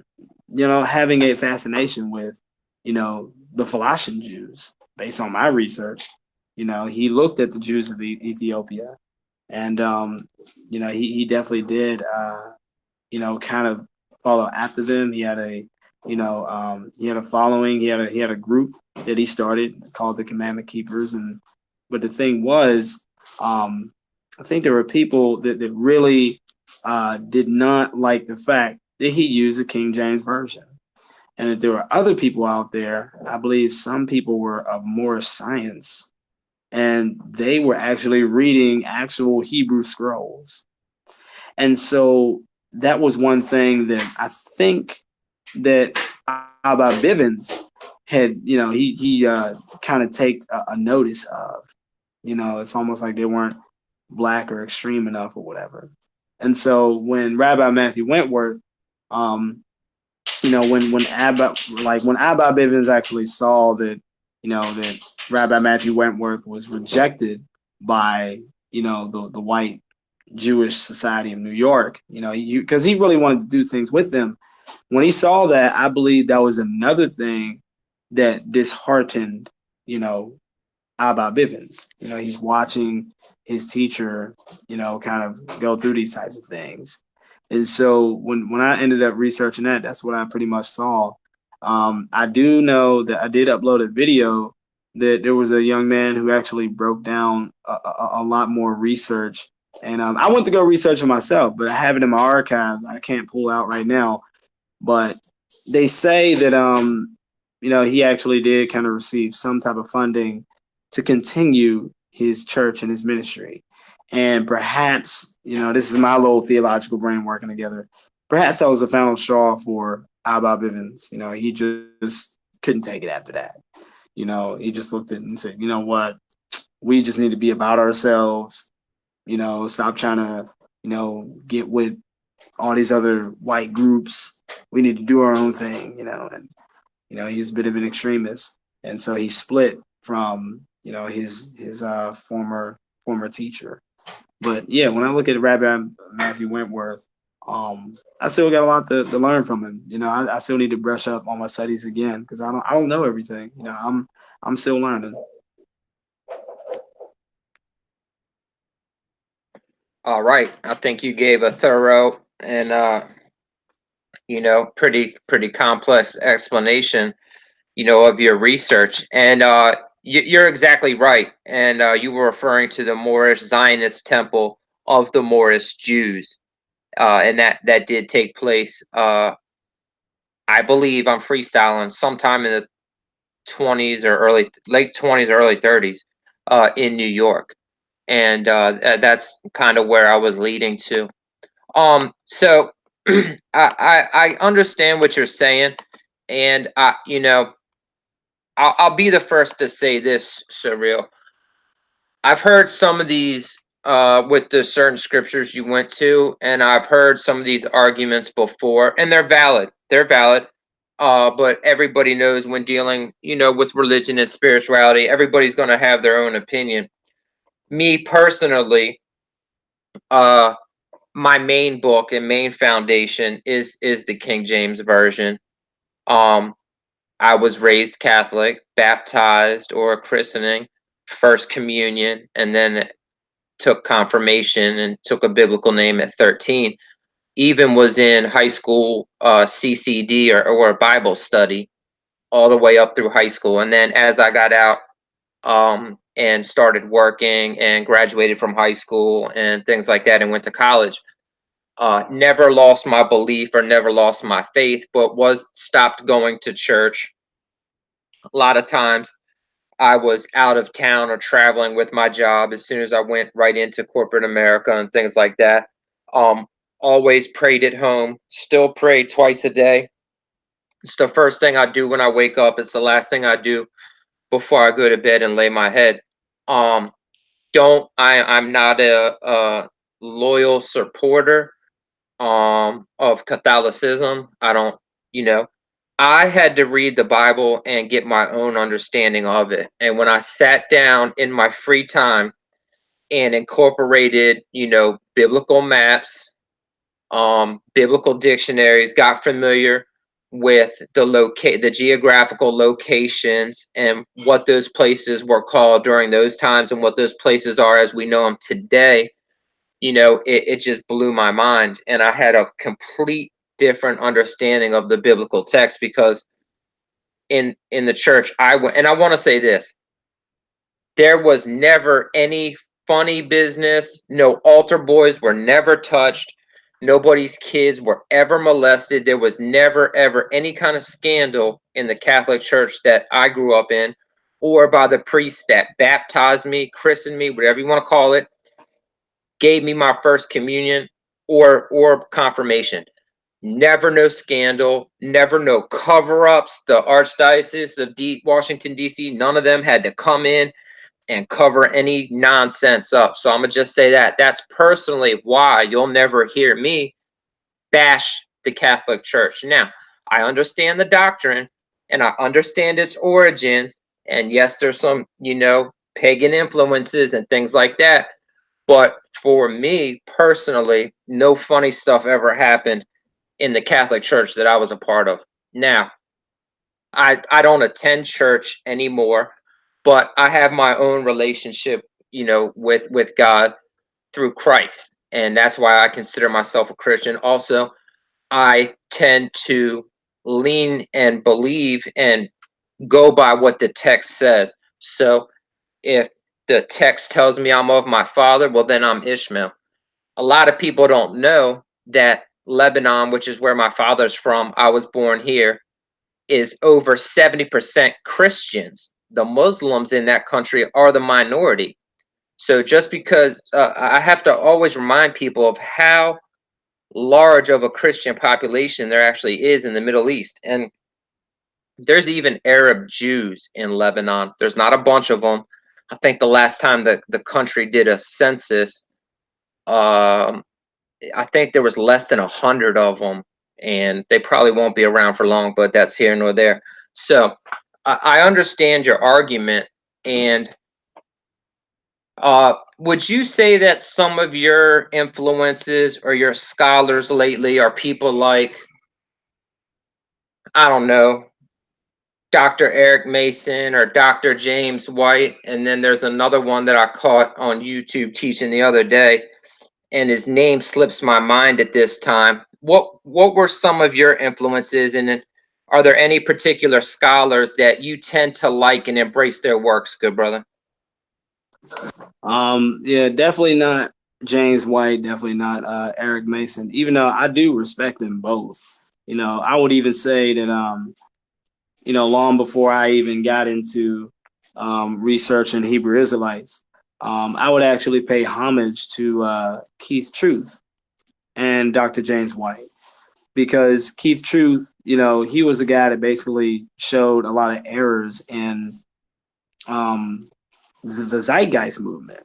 having a fascination with, the Philadelphian Jews based on my research. He looked at the Jews of Ethiopia and, he definitely did, kind of follow after them. He had a, he had a following. He had a group that he started called the Commandment Keepers, and But the thing was, I think there were people that really did not like the fact that he used the King James Version. And that there were other people out there, I believe some people were of more science, and they were actually reading actual Hebrew scrolls. And so that was one thing that I think that Abba Bivens had, he kind of take a notice of. It's almost like they weren't black or extreme enough or whatever. And so when Rabbi Matthew Wentworth, when Abba Bivens actually saw that, that Rabbi Matthew Wentworth was rejected by, the white Jewish Society of New York, because he really wanted to do things with them. When he saw that, I believe that was another thing that disheartened, Abba Bivens. He's watching his teacher, kind of go through these types of things. And so when I ended up researching that, that's what I pretty much saw. I do know that I did upload a video that there was a young man who actually broke down a lot more research. And I went to go research it myself, but I have it in my archives. I can't pull out right now. But they say that, he actually did kind of receive some type of funding to continue his church and his ministry. And perhaps, this is my little theological brain working together. Perhaps that was the final straw for Abba Bivens. He just couldn't take it after that. He just looked at it and said, you know what? We just need to be about ourselves. Stop trying to, get with all these other white groups. We need to do our own thing, and, he's a bit of an extremist. And so he split from, his former teacher. But yeah, when I look at Rabbi Matthew Wentworth, I still got a lot to learn from him. I still need to brush up on my studies again because I don't know everything. I'm still learning. All right. I think you gave a thorough and pretty complex explanation, of your research. And you're exactly right. And you were referring to the Moorish Zionist temple of the Moorish Jews. And that did take place, I believe I'm freestyling, sometime in the 20s or late 20s or early 30s in New York. And that's kind of where I was leading to. So I understand what you're saying, and I'll be the first to say this, ssoreal. I've heard some of these with the certain scriptures you went to, and I've heard some of these arguments before, and they're valid. They're valid. But everybody knows when dealing, with religion and spirituality, everybody's going to have their own opinion. Me personally, my main book and main foundation is the King James Version. I was raised Catholic, baptized or christening, first communion, and then took confirmation and took a biblical name at 13. Even was in high school CCD or a Bible study all the way up through high school. And then as I got out and started working and graduated from high school and things like that and went to college, never lost my belief or never lost my faith, but was stopped going to church. A lot of times I was out of town or traveling with my job as soon as I went right into corporate America and things like that. Um, Always prayed at home, still pray twice a day. It's the first thing I do when I wake up. It's the last thing I do before I go to bed and lay my head. Um, I'm not a loyal supporter of Catholicism. I don't, I had to read the Bible and get my own understanding of it. And when I sat down in my free time and incorporated, biblical maps, biblical dictionaries, got familiar with the geographical locations and what those places were called during those times and what those places are as we know them today, it just blew my mind. And I had a complete different understanding of the biblical text because in the church I went, and I want to say this, There was never any funny business. No altar boys were never touched. Nobody's kids were ever molested. There was never, ever any kind of scandal in the Catholic Church that I grew up in, or by the priest that baptized me, christened me, whatever you want to call it, gave me my first communion or confirmation. Never no scandal, never no cover-ups. The Archdiocese of Washington, D.C., none of them had to come in and cover any nonsense up. So I'm going to just say that. That's personally why you'll never hear me bash the Catholic Church. Now, I understand the doctrine and I understand its origins. And yes, there's some, pagan influences and things like that. But for me personally, no funny stuff ever happened in the Catholic Church that I was a part of. Now, I don't attend church anymore, but I have my own relationship, with God through Christ. And that's why I consider myself a Christian. Also, I tend to lean and believe and go by what the text says. So if the text tells me I'm of my father, well, then I'm Ishmael. A lot of people don't know that Lebanon, which is where my father's from, I was born here, is over 70% Christians. The Muslims in that country are the minority. So just because I have to always remind people of how large of a Christian population there actually is in the Middle East. And there's even Arab Jews in Lebanon. There's not a bunch of them. I think the last time the country did a census, um, I think there was less than 100 of them, and they probably won't be around for long, but that's here nor there. So I understand your argument. And would you say that some of your influences or your scholars lately are people like, I don't know, Dr. Eric Mason or Dr. James White? And then there's another one that I caught on YouTube teaching the other day, and his name slips my mind at this time. What were some of your influences, and are there any particular scholars that you tend to like and embrace their works, good brother? Yeah, definitely not James White, definitely not Eric Mason, even though I do respect them both. I would even say that long before I even got into researching Hebrew Israelites, I would actually pay homage to Keith Truth and Dr. James White, because Keith Truth, he was a guy that basically showed a lot of errors in the Zeitgeist movement.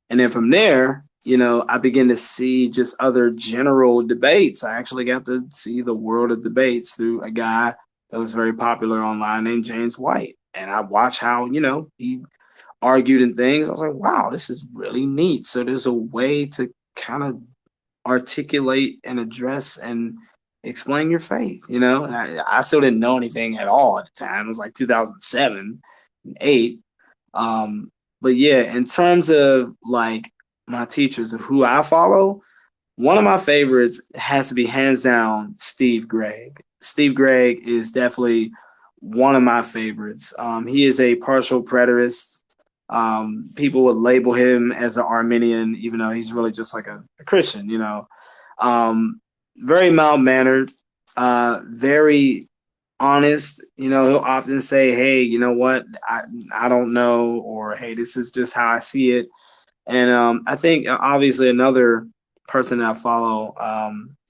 And then from there, I began to see just other general debates. I actually got to see the world of debates through a guy that was very popular online named James White. And I watched how, he argued and things. I was like, wow, this is really neat. So there's a way to kind of articulate and address and explain your faith, and I still didn't know anything at all at the time. It was like 2007 and 8. But yeah, in terms of like my teachers of who I follow, one of my favorites has to be hands down Steve Gregg. Steve Gregg is definitely one of my favorites. He is a partial preterist. People would label him as an Arminian, even though he's really just like a Christian, very mild mannered, very honest. He'll often say, hey, you know what, I don't know, or hey, this is just how I see it. And I think obviously another person that I follow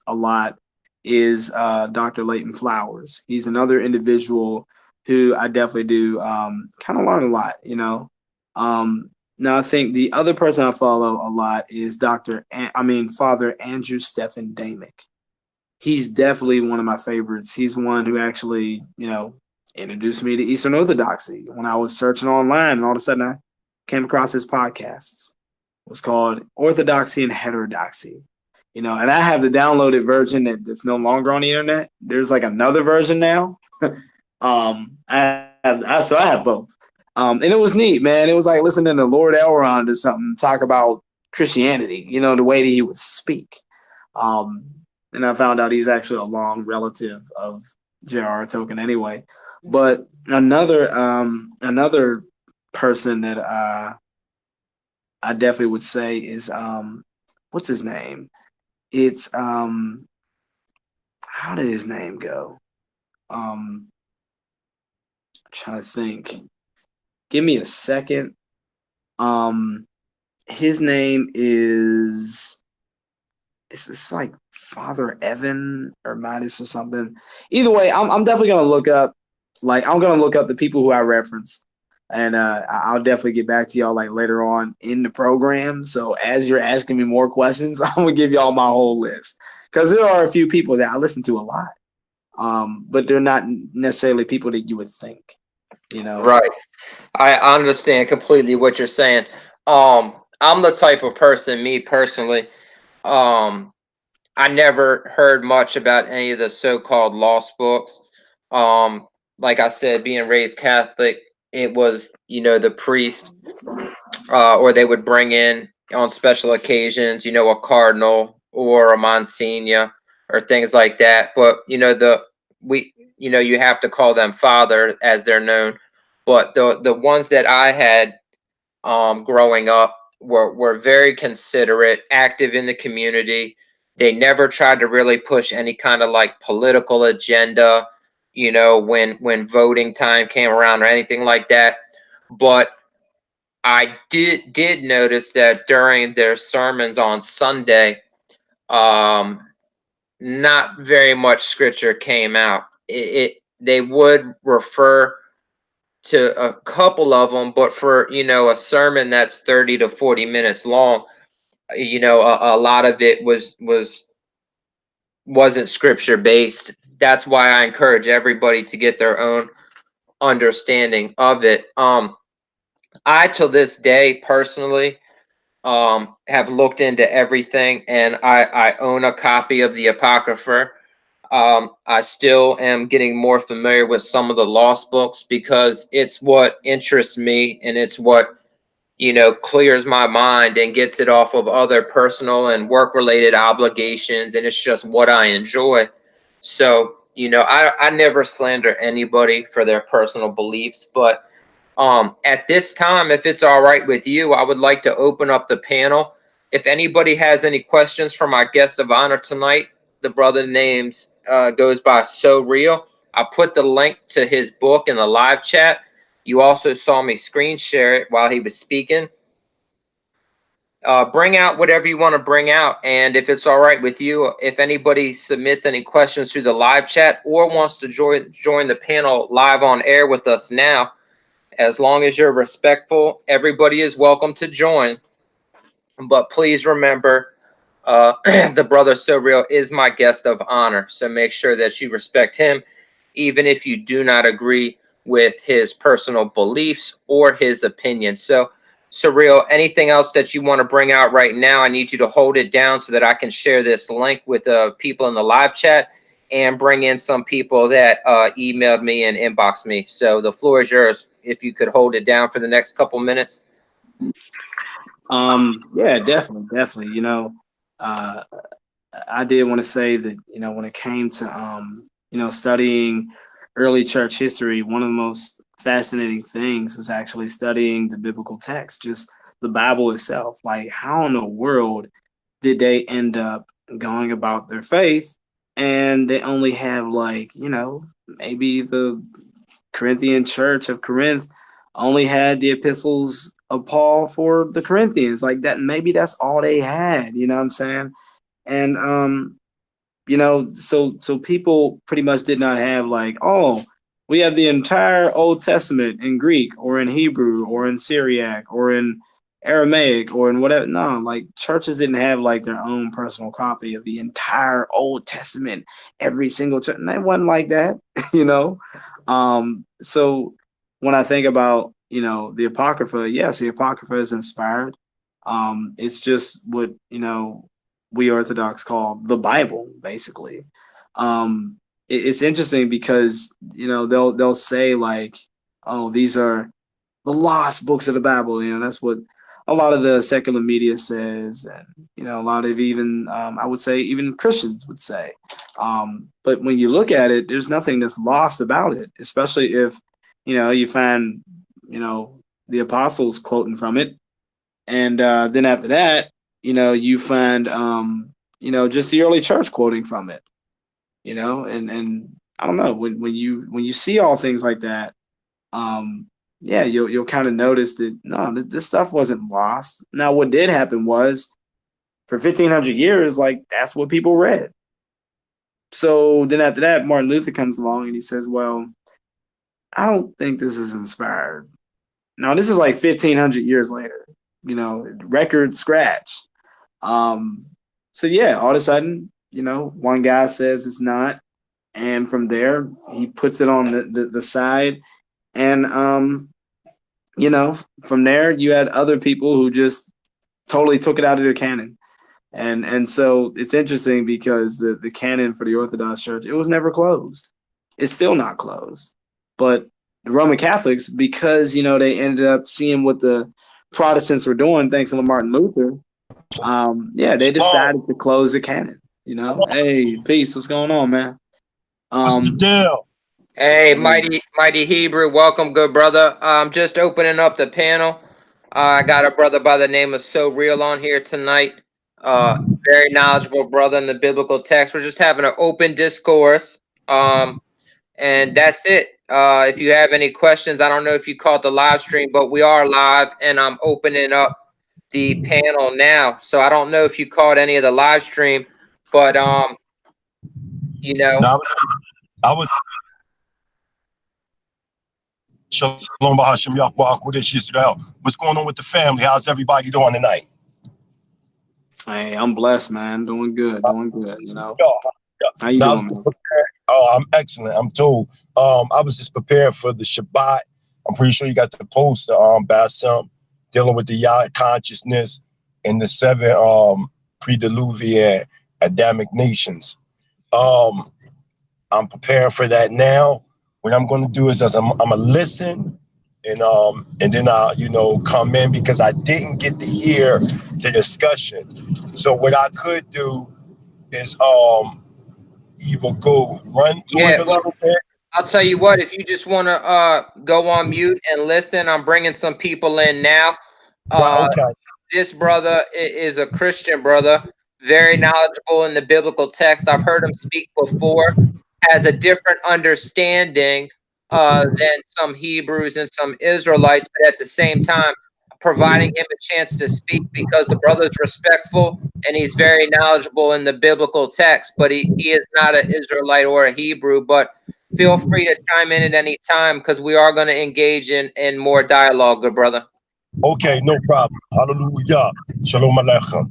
a lot is Dr. Leighton Flowers. He's another individual who I definitely do kind of learn a lot, Now I think the other person I follow a lot is Father Andrew Stephen Damick. He's definitely one of my favorites. He's one who actually, introduced me to Eastern Orthodoxy when I was searching online, and all of a sudden I came across his podcasts. It was called Orthodoxy and Heterodoxy. And I have the downloaded version that's no longer on the internet. There's like another version now. I have both. And it was neat, man. It was like listening to Lord Elrond or something talk about Christianity, the way that he would speak. And I found out he's actually a long relative of J.R.R. Tolkien anyway. But another person that I definitely would say is what's his name? It's how did his name go? Trying to think. Give me a second. His name is it's like Father Evan or Midas or something. Either way, I'm definitely gonna look up. Like I'm gonna look up the people who I reference, and I'll definitely get back to y'all like later on in the program. So as you're asking me more questions, I'm gonna give y'all my whole list because there are a few people that I listen to a lot, but they're not necessarily people that you would think. You know, Right. I understand completely what you're saying. I'm the type of person, me personally, um, I never heard much about any of the so-called lost books. Um, like I said, being raised Catholic, it was, the priest, or they would bring in on special occasions, a cardinal or a monsignor or things like that. But you have to call them father as they're known. But the ones that I had growing up were very considerate, active in the community. They never tried to really push any kind of like political agenda, when voting time came around or anything like that. But I did notice that during their sermons on Sunday, not very much scripture came out. They would refer to a couple of them, but for a sermon that's 30 to 40 minutes long, a lot of it wasn't scripture based. That's why I encourage everybody to get their own understanding of it. I till this day personally have looked into everything, and I own a copy of the Apocrypha. I still am getting more familiar with some of the lost books because it's what interests me, and it's what clears my mind and gets it off of other personal and work related obligations, and it's just what I enjoy. So I never slander anybody for their personal beliefs, but at this time, if it's all right with you, I would like to open up the panel. If anybody has any questions for my guest of honor tonight, the brother names goes by So Real. I put the link to his book in the live chat. You also saw me screen share it while he was speaking. Bring out whatever you want to bring out, and if it's all right with you, if anybody submits any questions through the live chat or wants to join the panel live on air with us now, as long as you're respectful, everybody is welcome to join. But please remember, the brother So Real is my guest of honor. So make sure that you respect him, even if you do not agree with his personal beliefs or his opinions. So, Surreal, anything else that you want to bring out right now? I need you to hold it down so that I can share this link with people in the live chat and bring in some people that emailed me and inboxed me. So the floor is yours. If you could hold it down for the next couple minutes. Yeah, definitely. Uh, I did want to say that, when it came to, studying early church history, one of the most fascinating things was actually studying the biblical text, just the Bible itself. Like, how in the world did they end up going about their faith? And they only have, like, maybe the Corinthian church of Corinth only had the epistles of Paul for the Corinthians. Like that, maybe that's all they had, you know what I'm saying? And so people pretty much did not have like, oh, we have the entire Old Testament in Greek or in Hebrew or in Syriac or in Aramaic or in whatever. No, like churches didn't have like their own personal copy of the entire Old Testament. Every single church, and it wasn't like that, you know. So when I think about the Apocrypha, yes, the Apocrypha is inspired. It's just what we Orthodox call the Bible, basically. It's interesting because they'll say like, oh, these are the lost books of the Bible. That's what a lot of the secular media says, and a lot of even I would say even Christians would say. But when you look at it, there's nothing that's lost about it, especially if you find the apostles quoting from it. And then after that, you find, just the early church quoting from it, and I don't know, when you see all things like that, yeah, you'll kind of notice that no, this stuff wasn't lost. Now, what did happen was for 1,500 years, like that's what people read. So then after that, Martin Luther comes along and he says, well, I don't think this is inspired. Now, this is like 1,500 years later, record scratch. So yeah, all of a sudden, one guy says it's not. And from there, he puts it on the side. And, from there, you had other people who just totally took it out of their canon. And so it's interesting because the canon for the Orthodox Church, it was never closed. It's still not closed. But the Roman Catholics, because, they ended up seeing what the Protestants were doing, thanks to Martin Luther, they decided to close the canon. Hey, peace. What's going on, man? What's the deal? Hey, mighty Hebrew, welcome, good brother. Just opening up the panel. I got a brother by the name of ssoreal on here tonight. Very knowledgeable brother in the biblical text. We're just having an open discourse. And that's it. If you have any questions, I don't know if you caught the live stream, but we are live, and I'm opening up the panel now. So I don't know if you caught any of the live stream, but No, I was Shalom Bahashim Yahweh Kodesh Israel. What's going on with the family? How's everybody doing tonight? Hey, I'm blessed, man. Doing good. How you Now, doing, man? I'm excellent. I'm told. I was just preparing for the Shabbat. I'm pretty sure you got the poster, Bassam, dealing with the Yah consciousness in the 7 pre-Diluvian Adamic nations. I'm preparing for that now. What I'm going to do is I'm going to listen, and then I'll come in because I didn't get to hear the discussion. So what I could do is either go run through it a little bit. I'll tell you what, if you just want to go on mute and listen, I'm bringing some people in now. Okay. This brother is a Christian brother, very knowledgeable in the biblical text. I've heard him speak before, has a different understanding than some Hebrews and some Israelites, but at the same time, providing him a chance to speak because the brother's respectful and he's very knowledgeable in the biblical text, but he is not an Israelite or a Hebrew. But feel free to chime in at any time because we are going to engage in more dialogue, good brother. Okay, no problem. Hallelujah. Shalom Aleichem.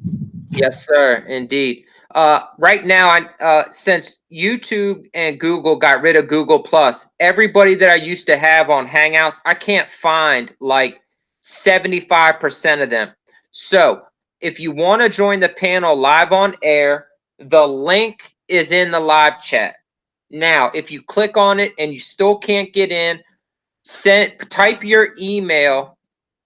Yes, sir. Indeed. Right now, since YouTube and Google got rid of Google Plus, everybody that I used to have on Hangouts, I can't find like 75% of them. So if you want to join the panel live on air, the link is in the live chat. Now, if you click on it and you still can't get in, type your email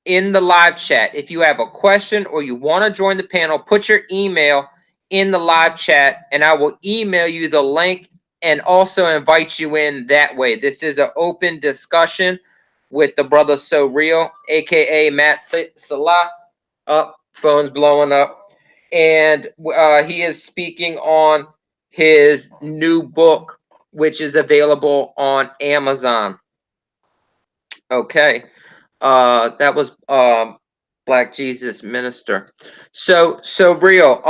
in the live chat. If you have a question or you want to join the panel, put your email in the live chat and I will email you the link and also invite you in that way. This is an open discussion with the brother ssoreal, aka Matt Salah. Phone's blowing up. And he is speaking on his new book, which is available on Amazon. Okay. That was Black Jesus Minister. So real.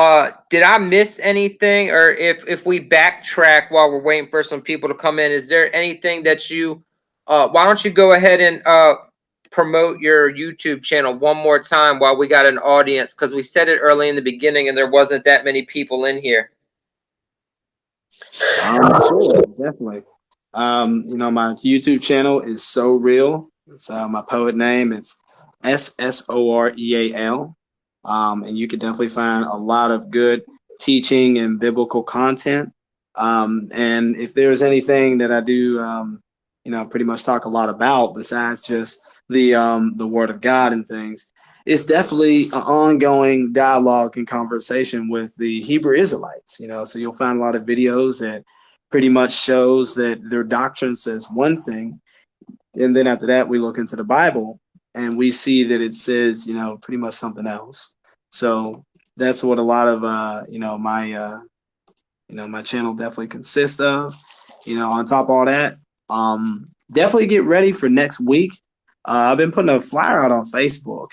Did I miss anything, or if we backtrack while we're waiting for some people to come in, is there anything that you? Why don't you go ahead and promote your YouTube channel one more time while we got an audience? Because we said it early in the beginning and there wasn't that many people in here. Sure, definitely. My YouTube channel is ssoreal. It's my poet name. It's ssoreal. And you can definitely find a lot of good teaching and biblical content. And if there's anything that I do, pretty much talk a lot about besides just the Word of God and things, it's definitely an ongoing dialogue and conversation with the Hebrew Israelites. So you'll find a lot of videos that pretty much shows that their doctrine says one thing, and then after that we look into the Bible and we see that it says, pretty much something else. So that's what a lot of, my channel definitely consists of. On top of all that, definitely get ready for next week. I've been putting a flyer out on Facebook.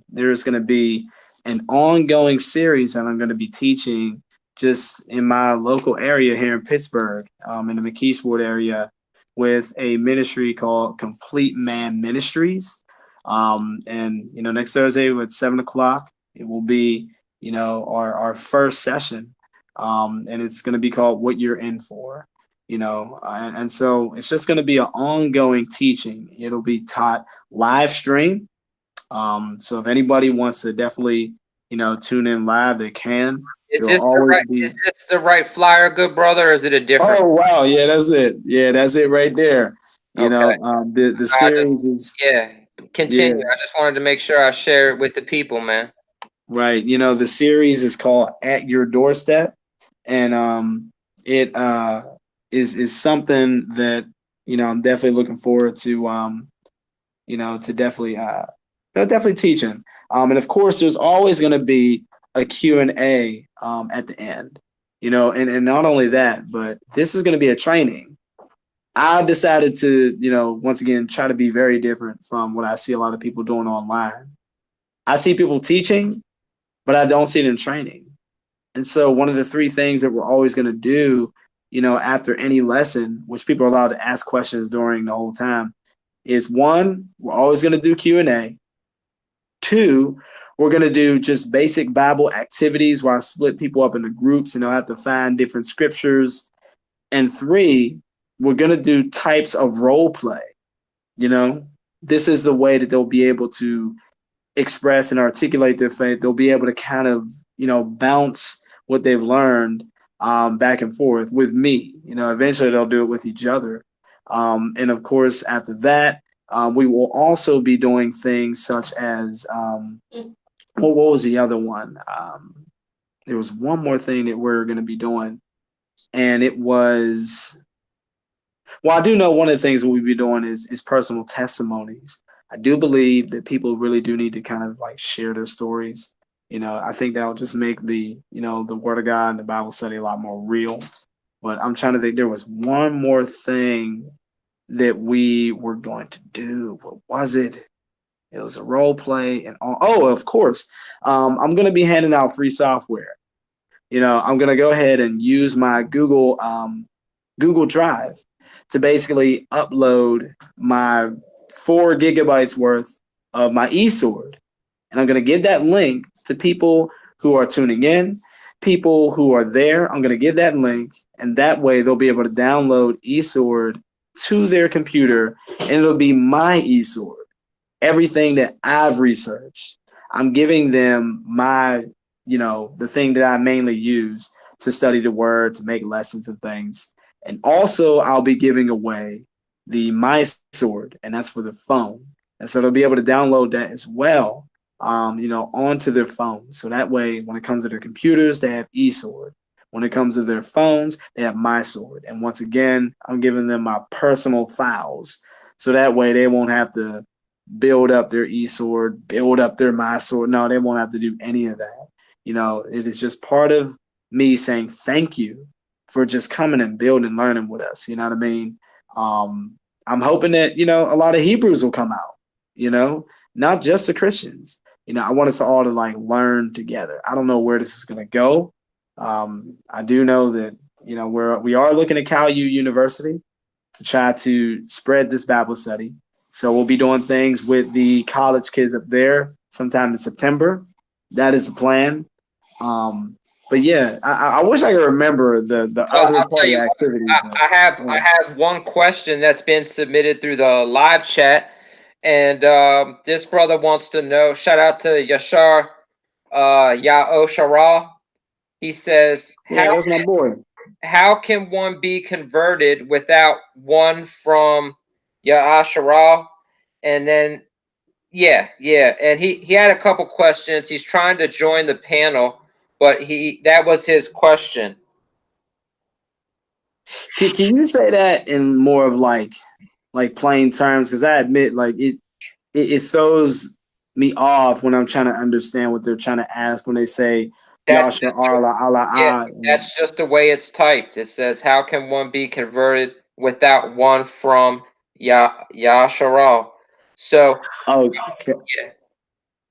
There's going to be an ongoing series that I'm going to be teaching just in my local area here in Pittsburgh, in the McKeesport area, with a ministry called Complete Man Ministries. And next Thursday at 7 o'clock, it will be our first session, and it's going to be called What You're In For. And so it's just going to be an ongoing teaching. It'll be taught live stream. So if anybody wants to definitely, tune in live, they can. Is There'll always be. is this the right flyer, good brother, or is it a different? Oh wow, yeah, that's it. Yeah, that's it right there. Okay. The series is Yeah, continue. yeah, I just wanted to make sure I share it with the people, man. right. The series is called At Your Doorstep, and it is something that I'm definitely looking forward to to definitely teaching. And of course there's always going to be a Q&A at the end. And not only that, but this is going to be a training. I decided to, once again, try to be very different from what I see a lot of people doing online. I see people teaching, but I don't see them training. And so one of the three things that we're always going to do, after any lesson, which people are allowed to ask questions during the whole time, is one, we're always going to do Q&A. Two, we're going to do just basic Bible activities where I split people up into groups and they'll have to find different scriptures. And three, we're going to do types of role play. This is the way that they'll be able to express and articulate their faith. They'll be able to kind of, bounce what they've learned back and forth with me. Eventually they'll do it with each other. And of course, after that, we will also be doing things such as, what was the other one? There was one more thing that we're going to be doing, and it was, well, I do know one of the things that we'll be doing is personal testimonies. I do believe that people really do need to kind of like share their stories. I think that'll just make the Word of God and the Bible study a lot more real. But I'm trying to think, there was one more thing that we were going to do. What was it? It was a role play and all. Oh, of course. I'm going to be handing out free software. I'm going to go ahead and use my Google Drive to basically upload my 4 gigabytes worth of my eSword. And I'm going to give that link to people who are tuning in, people who are there. I'm going to give that link, and that way they'll be able to download eSword to their computer, and it'll be my eSword. Everything that I've researched, I'm giving them my, the thing that I mainly use to study the Word, to make lessons and things. And also I'll be giving away the My Sword, and that's for the phone. And so they'll be able to download that as well, onto their phone. So that way, when it comes to their computers, they have eSword. When it comes to their phones, they have My Sword. And once again, I'm giving them my personal files. So that way they won't have to build up their eSword, build up their My Sword. No, they won't have to do any of that. It is just part of me saying thank you for just coming and building and learning with us. You know what I mean? I'm hoping that, a lot of Hebrews will come out, not just the Christians. I want us all to like learn together. I don't know where this is going to go. I do know that, we are looking at Cal U University to try to spread this Bible study. So we'll be doing things with the college kids up there sometime in September. That is the plan. But yeah, I wish I could remember the other I'll tell you, activities. I have one question that's been submitted through the live chat, and this brother wants to know. Shout out to Yashar Yao Sharal. He says, Yeah, that's my boy. how can one be converted without one from Ya'asharal? And then, yeah. And he had a couple questions. He's trying to join the panel, but that was his question. Can you say that in more of like plain terms? Because I admit, like it throws me off when I'm trying to understand what they're trying to ask when they say That's Yasha just Allah Allah yeah, ah. that's just the way it's typed. It says, "How can one be converted without one from Yasharal?" So Oh, okay. yeah,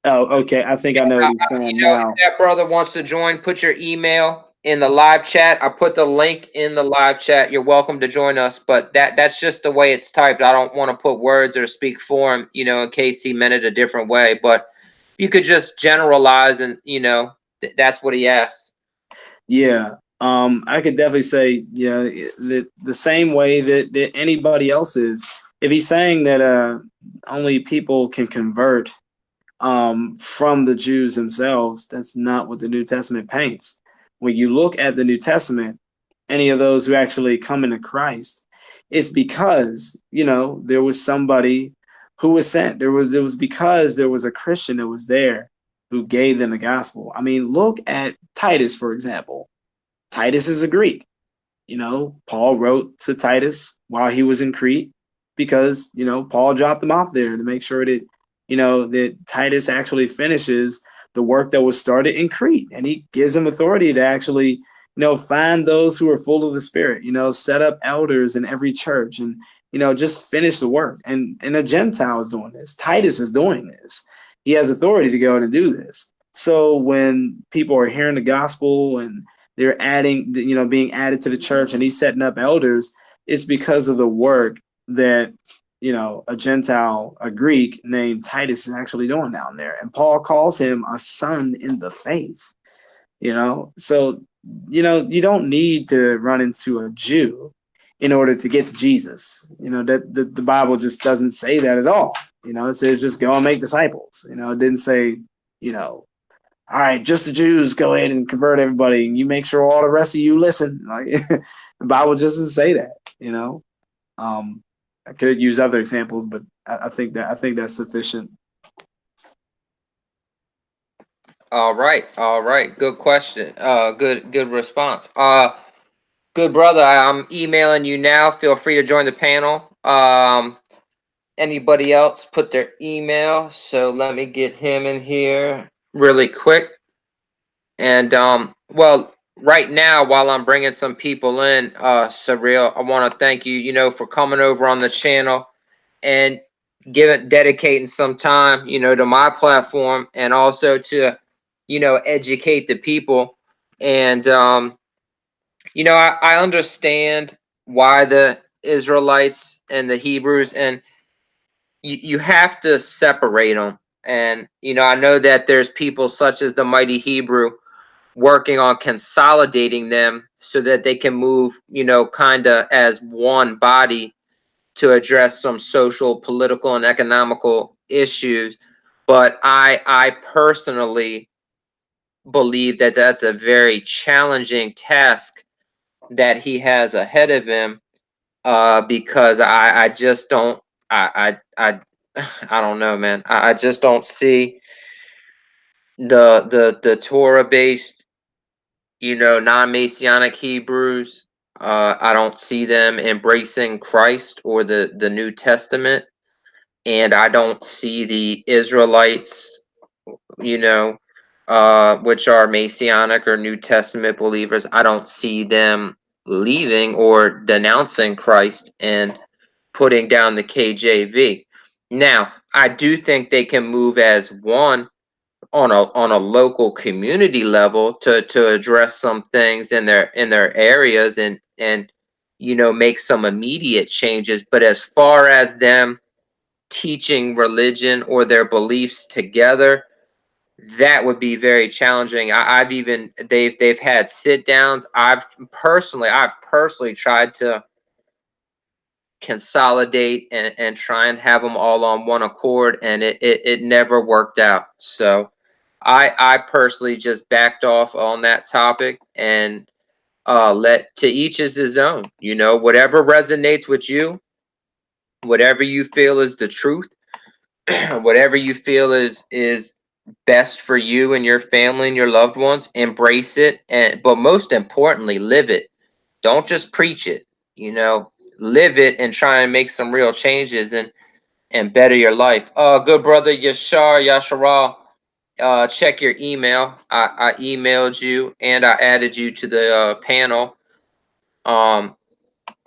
Oh, okay. I think I know what he's saying if now. that brother wants to join, put your email in the live chat. I put the link in the live chat. You're welcome to join us, but that's just the way it's typed. I don't want to put words or speak for him, in case he meant it a different way. But you could just generalize, and that's what he asked. Yeah. I could definitely say, yeah, the same way that anybody else is. If he's saying that only people can convert from the Jews themselves, that's not what the New Testament paints. When you look at the New Testament, any of those who actually come into Christ, it's because, there was somebody who was sent. It was because there was a Christian that was there who gave them the gospel. I mean, look at Titus, for example. Titus is a Greek. Paul wrote to Titus while he was in Crete because, Paul dropped him off there to make sure that, that Titus actually finishes the work that was started in Crete. And he gives him authority to actually, find those who are full of the Spirit, set up elders in every church and, just finish the work. And a Gentile is doing this. Titus is doing this. He has authority to go and do this. So when people are hearing the gospel and they're adding, being added to the church and he's setting up elders, it's because of the work that, a Gentile, a Greek named Titus is actually doing down there. And Paul calls him a son in the faith, So, you don't need to run into a Jew in order to get to Jesus. That the Bible just doesn't say that at all. It says just go and make disciples. It didn't say, all right, just the Jews, go ahead and convert everybody, and you make sure all the rest of you listen. Like the Bible just doesn't say that. I could use other examples, but I think that's sufficient. All right. Good question. Good response. Good brother. I'm emailing you now. Feel free to join the panel. Anybody else put their email? So let me get him in here really quick. And well, right now, while I'm bringing some people in, Surreal, I want to thank you, for coming over on the channel and dedicating some time, to my platform and also to, educate the people. And I understand why the Israelites and the Hebrews, and you have to separate them. And I know that there's people such as the mighty Hebrew working on consolidating them so that they can move, kind of as one body to address some social, political, and economical issues. But I personally believe that that's a very challenging task that he has ahead of him, because I just don't I I don't know, man. I just don't see the Torah based, non-Messianic Hebrews. I don't see them embracing Christ or the New Testament, and I don't see the Israelites, which are Messianic or New Testament believers. I don't see them leaving or denouncing Christ and putting down the KJV. Now, I do think they can move as one on a local community level to address some things in their areas and make some immediate changes. But as far as them teaching religion or their beliefs together, that would be very challenging. I've even they've had sit downs. I've personally tried to consolidate and try and have them all on one accord, and it never worked out. So I personally just backed off on that topic and let to each is his own. Whatever resonates with you, whatever you feel is the truth, whatever you feel is best for you and your family and your loved ones, embrace it, and but most importantly, live it. Don't just preach it. Live it and try and make some real changes. And and better your life. Good brother Yasharal, check your email. I emailed you and I added you to the panel.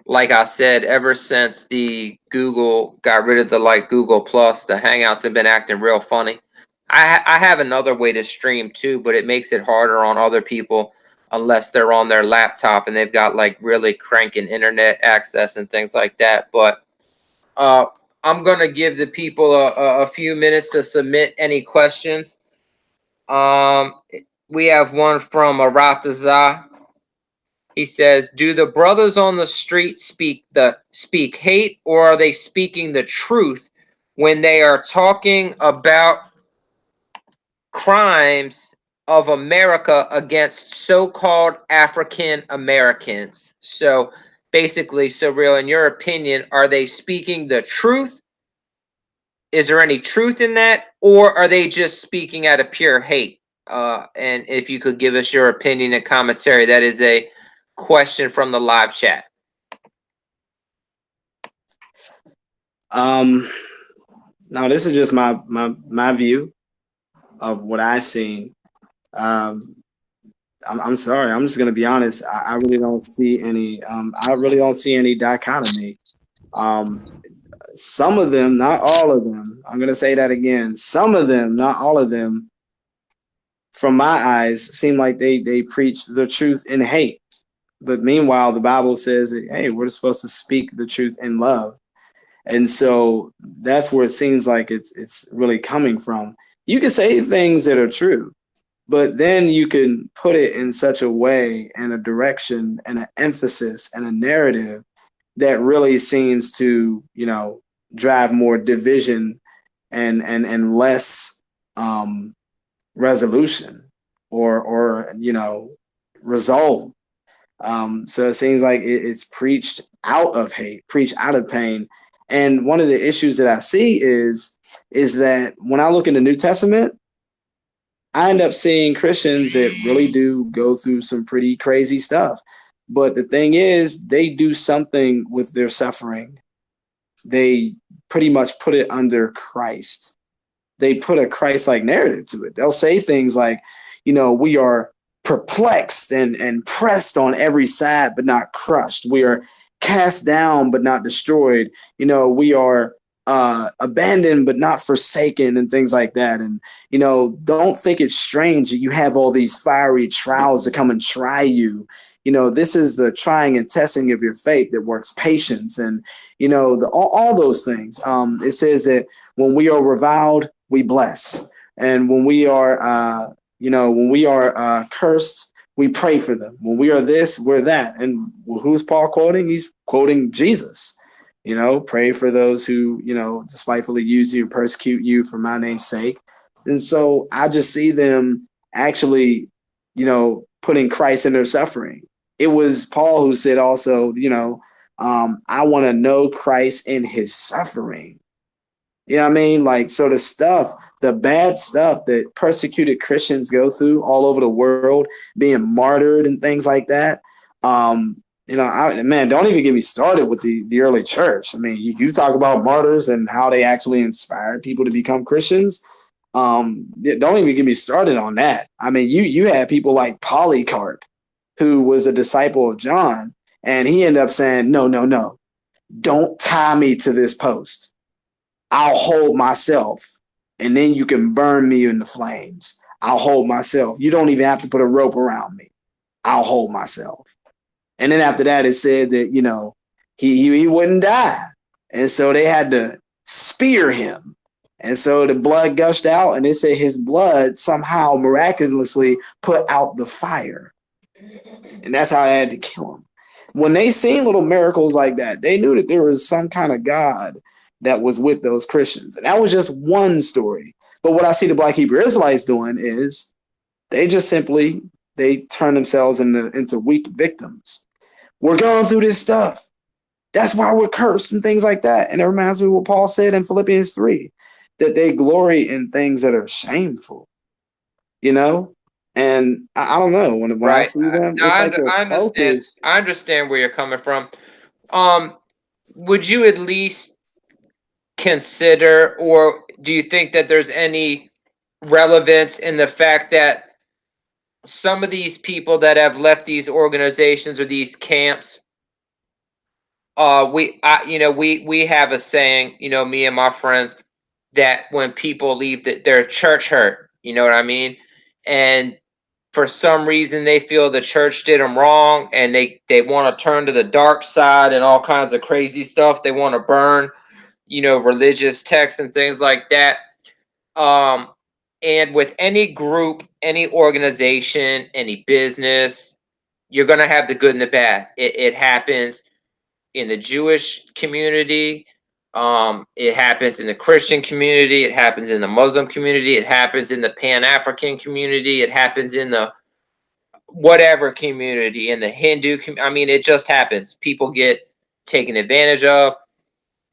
Like I said, ever since the Google got rid of the Google Plus, the Hangouts have been acting real funny. I have another way to stream too, but it makes it harder on other people unless they're on their laptop and they've got really cranking internet access and things like that. But I'm gonna give the people a few minutes to submit any questions. Um, we have one from Aratazah. He says, "Do the brothers on the street speak hate, or are they speaking the truth when they are talking about crimes of America against so-called African Americans?" So basically, Surreal, in your opinion, are they speaking the truth? Is there any truth in that, or are they just speaking out of pure hate? And if you could give us your opinion and commentary, that is a question from the live chat. Now this is just my view of what I've seen. I'm sorry. I'm just gonna be honest. I really don't see any. I really don't see any dichotomy. Um, some of them, not all of them. I'm gonna say that again. Some of them, not all of them, from my eyes, seem like they preach the truth in hate. But meanwhile, the Bible says that, hey, we're supposed to speak the truth in love. And so that's where it seems like it's really coming from. You can say things that are true, but then you can put it in such a way and a direction and an emphasis and a narrative that really seems to, drive more division and less resolution or resolve. So it seems like it's preached out of hate, preached out of pain. And one of the issues that I see is that when I look in the New Testament, I end up seeing Christians that really do go through some pretty crazy stuff. But the thing is, they do something with their suffering. They pretty much put it under Christ. They put a Christ-like narrative to it. They'll say things like, we are perplexed and pressed on every side, but not crushed. We are cast down, but not destroyed. We are abandoned, but not forsaken, and things like that. And, don't think it's strange that you have all these fiery trials to come and try you. This is the trying and testing of your faith that works patience and, all those things. It says that when we are reviled, we bless. And when we are, cursed, we pray for them. When we are this, we're that. And who's Paul quoting? He's quoting Jesus. Pray for those who, despitefully use you and persecute you for my name's sake. And so I just see them actually, putting Christ in their suffering. It was Paul who said also, I want to know Christ in his suffering. You know what I mean? So the bad stuff that persecuted Christians go through all over the world, being martyred and things like that. Don't even get me started with the early church. I mean, you talk about martyrs and how they actually inspired people to become Christians. Don't even get me started on that. I mean, you had people like Polycarp, who was a disciple of John, and he ended up saying, no, don't tie me to this post. I'll hold myself, and then you can burn me in the flames. I'll hold myself. You don't even have to put a rope around me. I'll hold myself. And then after that, it said that, he wouldn't die. And so they had to spear him. And so the blood gushed out, and they said his blood somehow miraculously put out the fire. And that's how I had to kill him. When they seen little miracles like that, they knew that there was some kind of God that was with those Christians. And that was just one story. But what I see the Black Hebrew Israelites doing is they just simply, they turn themselves into weak victims. We're going through this stuff. That's why we're cursed and things like that. And it reminds me of what Paul said in Philippians 3, that they glory in things that are shameful, And I don't know, when I see them, it's like I understand where you're coming from. Would you at least consider, or do you think that there's any relevance in the fact that some of these people that have left these organizations or these camps, we have a saying, me and my friends, that when people leave, that their church hurt, you know what I mean? And for some reason they feel the church did them wrong, and they want to turn to the dark side and all kinds of crazy stuff. They want to burn, religious texts and things like that. Um, and with any group, any organization, any business, you're going to have the good and the bad. It happens in the Jewish community. It happens in the Christian community. It happens in the Muslim community. It happens in the Pan-African community. It happens in the whatever community, in the Hindu. I mean, it just happens. People get taken advantage of.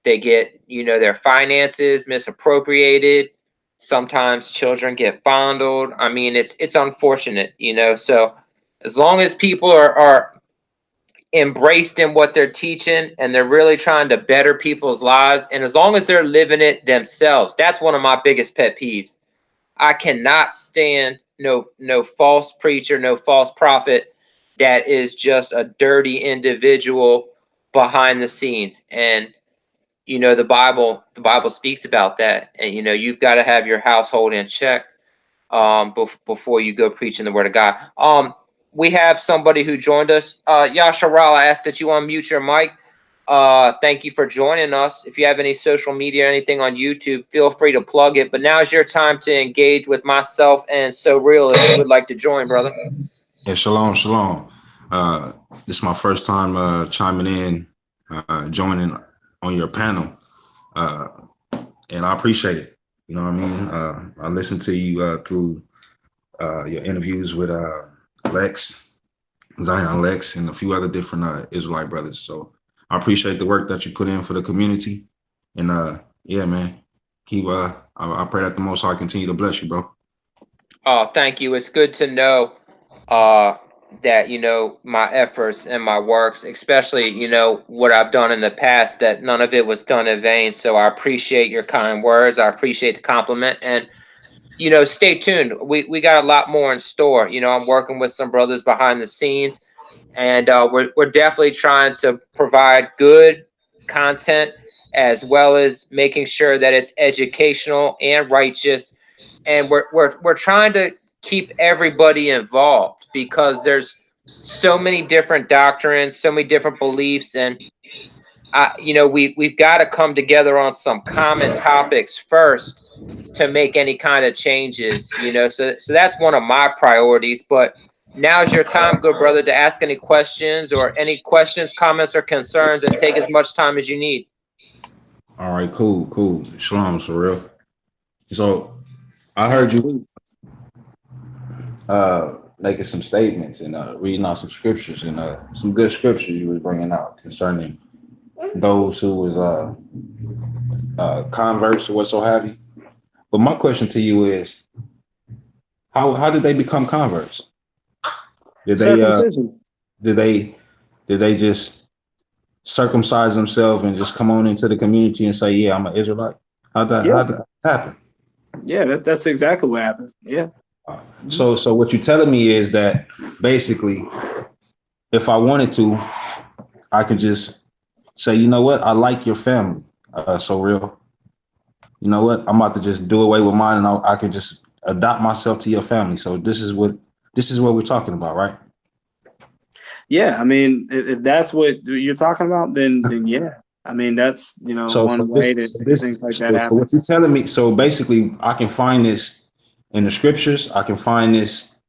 They get, their finances misappropriated. Sometimes children get fondled. I mean, it's unfortunate, So as long as people are embraced in what they're teaching and they're really trying to better people's lives, and as long as they're living it themselves, that's one of my biggest pet peeves. I cannot stand no false preacher, no false prophet that is just a dirty individual behind the scenes. And the Bible speaks about that, and you've got to have your household in check before you go preaching the word of God. We have somebody who joined us. Yasharal, I asked that you unmute your mic. Thank you for joining us. If you have any social media or anything on YouTube, feel free to plug it. But now is your time to engage with myself and ssoreal if you would like to join, brother. Yeah, shalom, shalom. This is my first time chiming in, joining on your panel, and I appreciate it. You know what I mean? I listened to you through your interviews with Zion Lex, and a few other different Israelite brothers. So I appreciate the work that you put in for the community. And yeah, man, keep. I pray that the Most High continue to bless you, bro. Oh, thank you. It's good to know that my efforts and my works, especially what I've done in the past, that none of it was done in vain. So I appreciate your kind words. I appreciate the compliment, and stay tuned. We got a lot more in store. I'm working with some brothers behind the scenes, and we're definitely trying to provide good content, as well as making sure that it's educational and righteous. And we're trying to keep everybody involved, because there's so many different doctrines, so many different beliefs, and we've got to come together on some common topics first to make any kind of changes. So that's one of my priorities. But now's your time, good brother, to ask any questions, or any questions, comments, or concerns, and take as much time as you need. All right, cool. Shalom, ssoreal. So I heard you making some statements and reading out some scriptures, and some good scriptures you was bringing out concerning those who was converts or what so have you. But my question to you is, how did they become converts? Did they just circumcise themselves and just come on into the community and say, yeah, I'm an Israelite? How'd that happen? Yeah, that's exactly what happened. Yeah. So what you're telling me is that basically, if I wanted to, I could just say, you know what, I like your family, ssoreal. You know what, I'm about to just do away with mine, and I could just adopt myself to your family. So this is what we're talking about, right? Yeah, I mean, if that's what you're talking about, then yeah. I mean, that's one way that things like that happen. So what you're telling me, so basically, I can find this in the scriptures. I can find this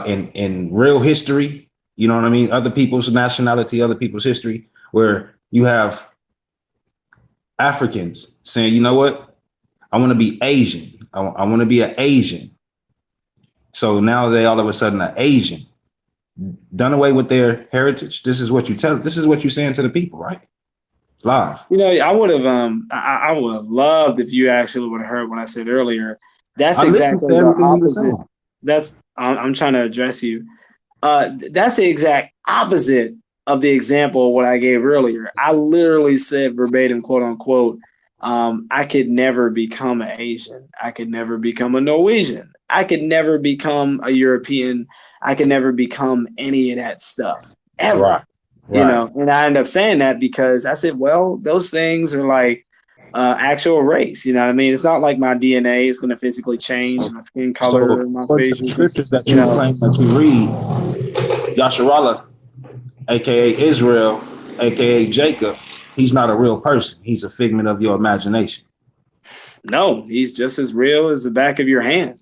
in real history. You know what I mean? Other people's nationality, other people's history, where you have Africans saying, you know what, I want to be Asian. I want to be an Asian. So now they all of a sudden are Asian. Done away with their heritage. This is what you're saying to the people, right? It's live. I would have I would have loved if you actually would have heard what I said earlier. That's exactly the opposite. I'm trying to address you. That's the exact opposite of the example of what I gave earlier. I literally said verbatim, quote unquote, I could never become an Asian. I could never become a Norwegian. I could never become a European. I could never become any of that stuff ever. Right. You Right. know, and I end up saying that because I said, well, those things are like actual race. You know what I mean? It's not like my DNA is going to physically change, my skin So, color, my according to the facial. scriptures that You you know, claim that you read, Yasharallah, aka Israel, aka Jacob, he's not a real person. He's a figment of your imagination. no, he's just as real as the back of your hand.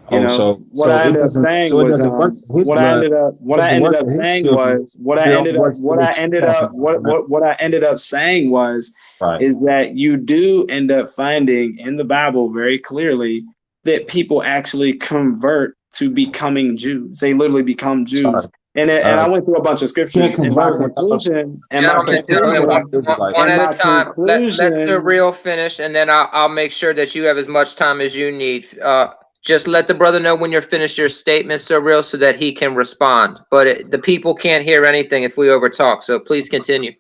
You Oh, know, what so I it ended up doesn't saying so it was doesn't work for his blood. what It I doesn't ended work up for his saying children. was It only works for what you're talking about, right? what I ended up saying was Right. is that you do end up finding in the Bible very clearly that people actually convert to becoming Jews. They literally become Jews. Sorry. And I went through a bunch of Can't scriptures, and my convert without conclusion, Gentlemen, Israelite. one and at a my time. Let Sir conclusion. Real finish, and then I'll make sure that you have as much time as you need. Just let the brother know when you're finished your statement, Sir Real, so that he can respond. But the people can't hear anything if we overtalk, so please continue.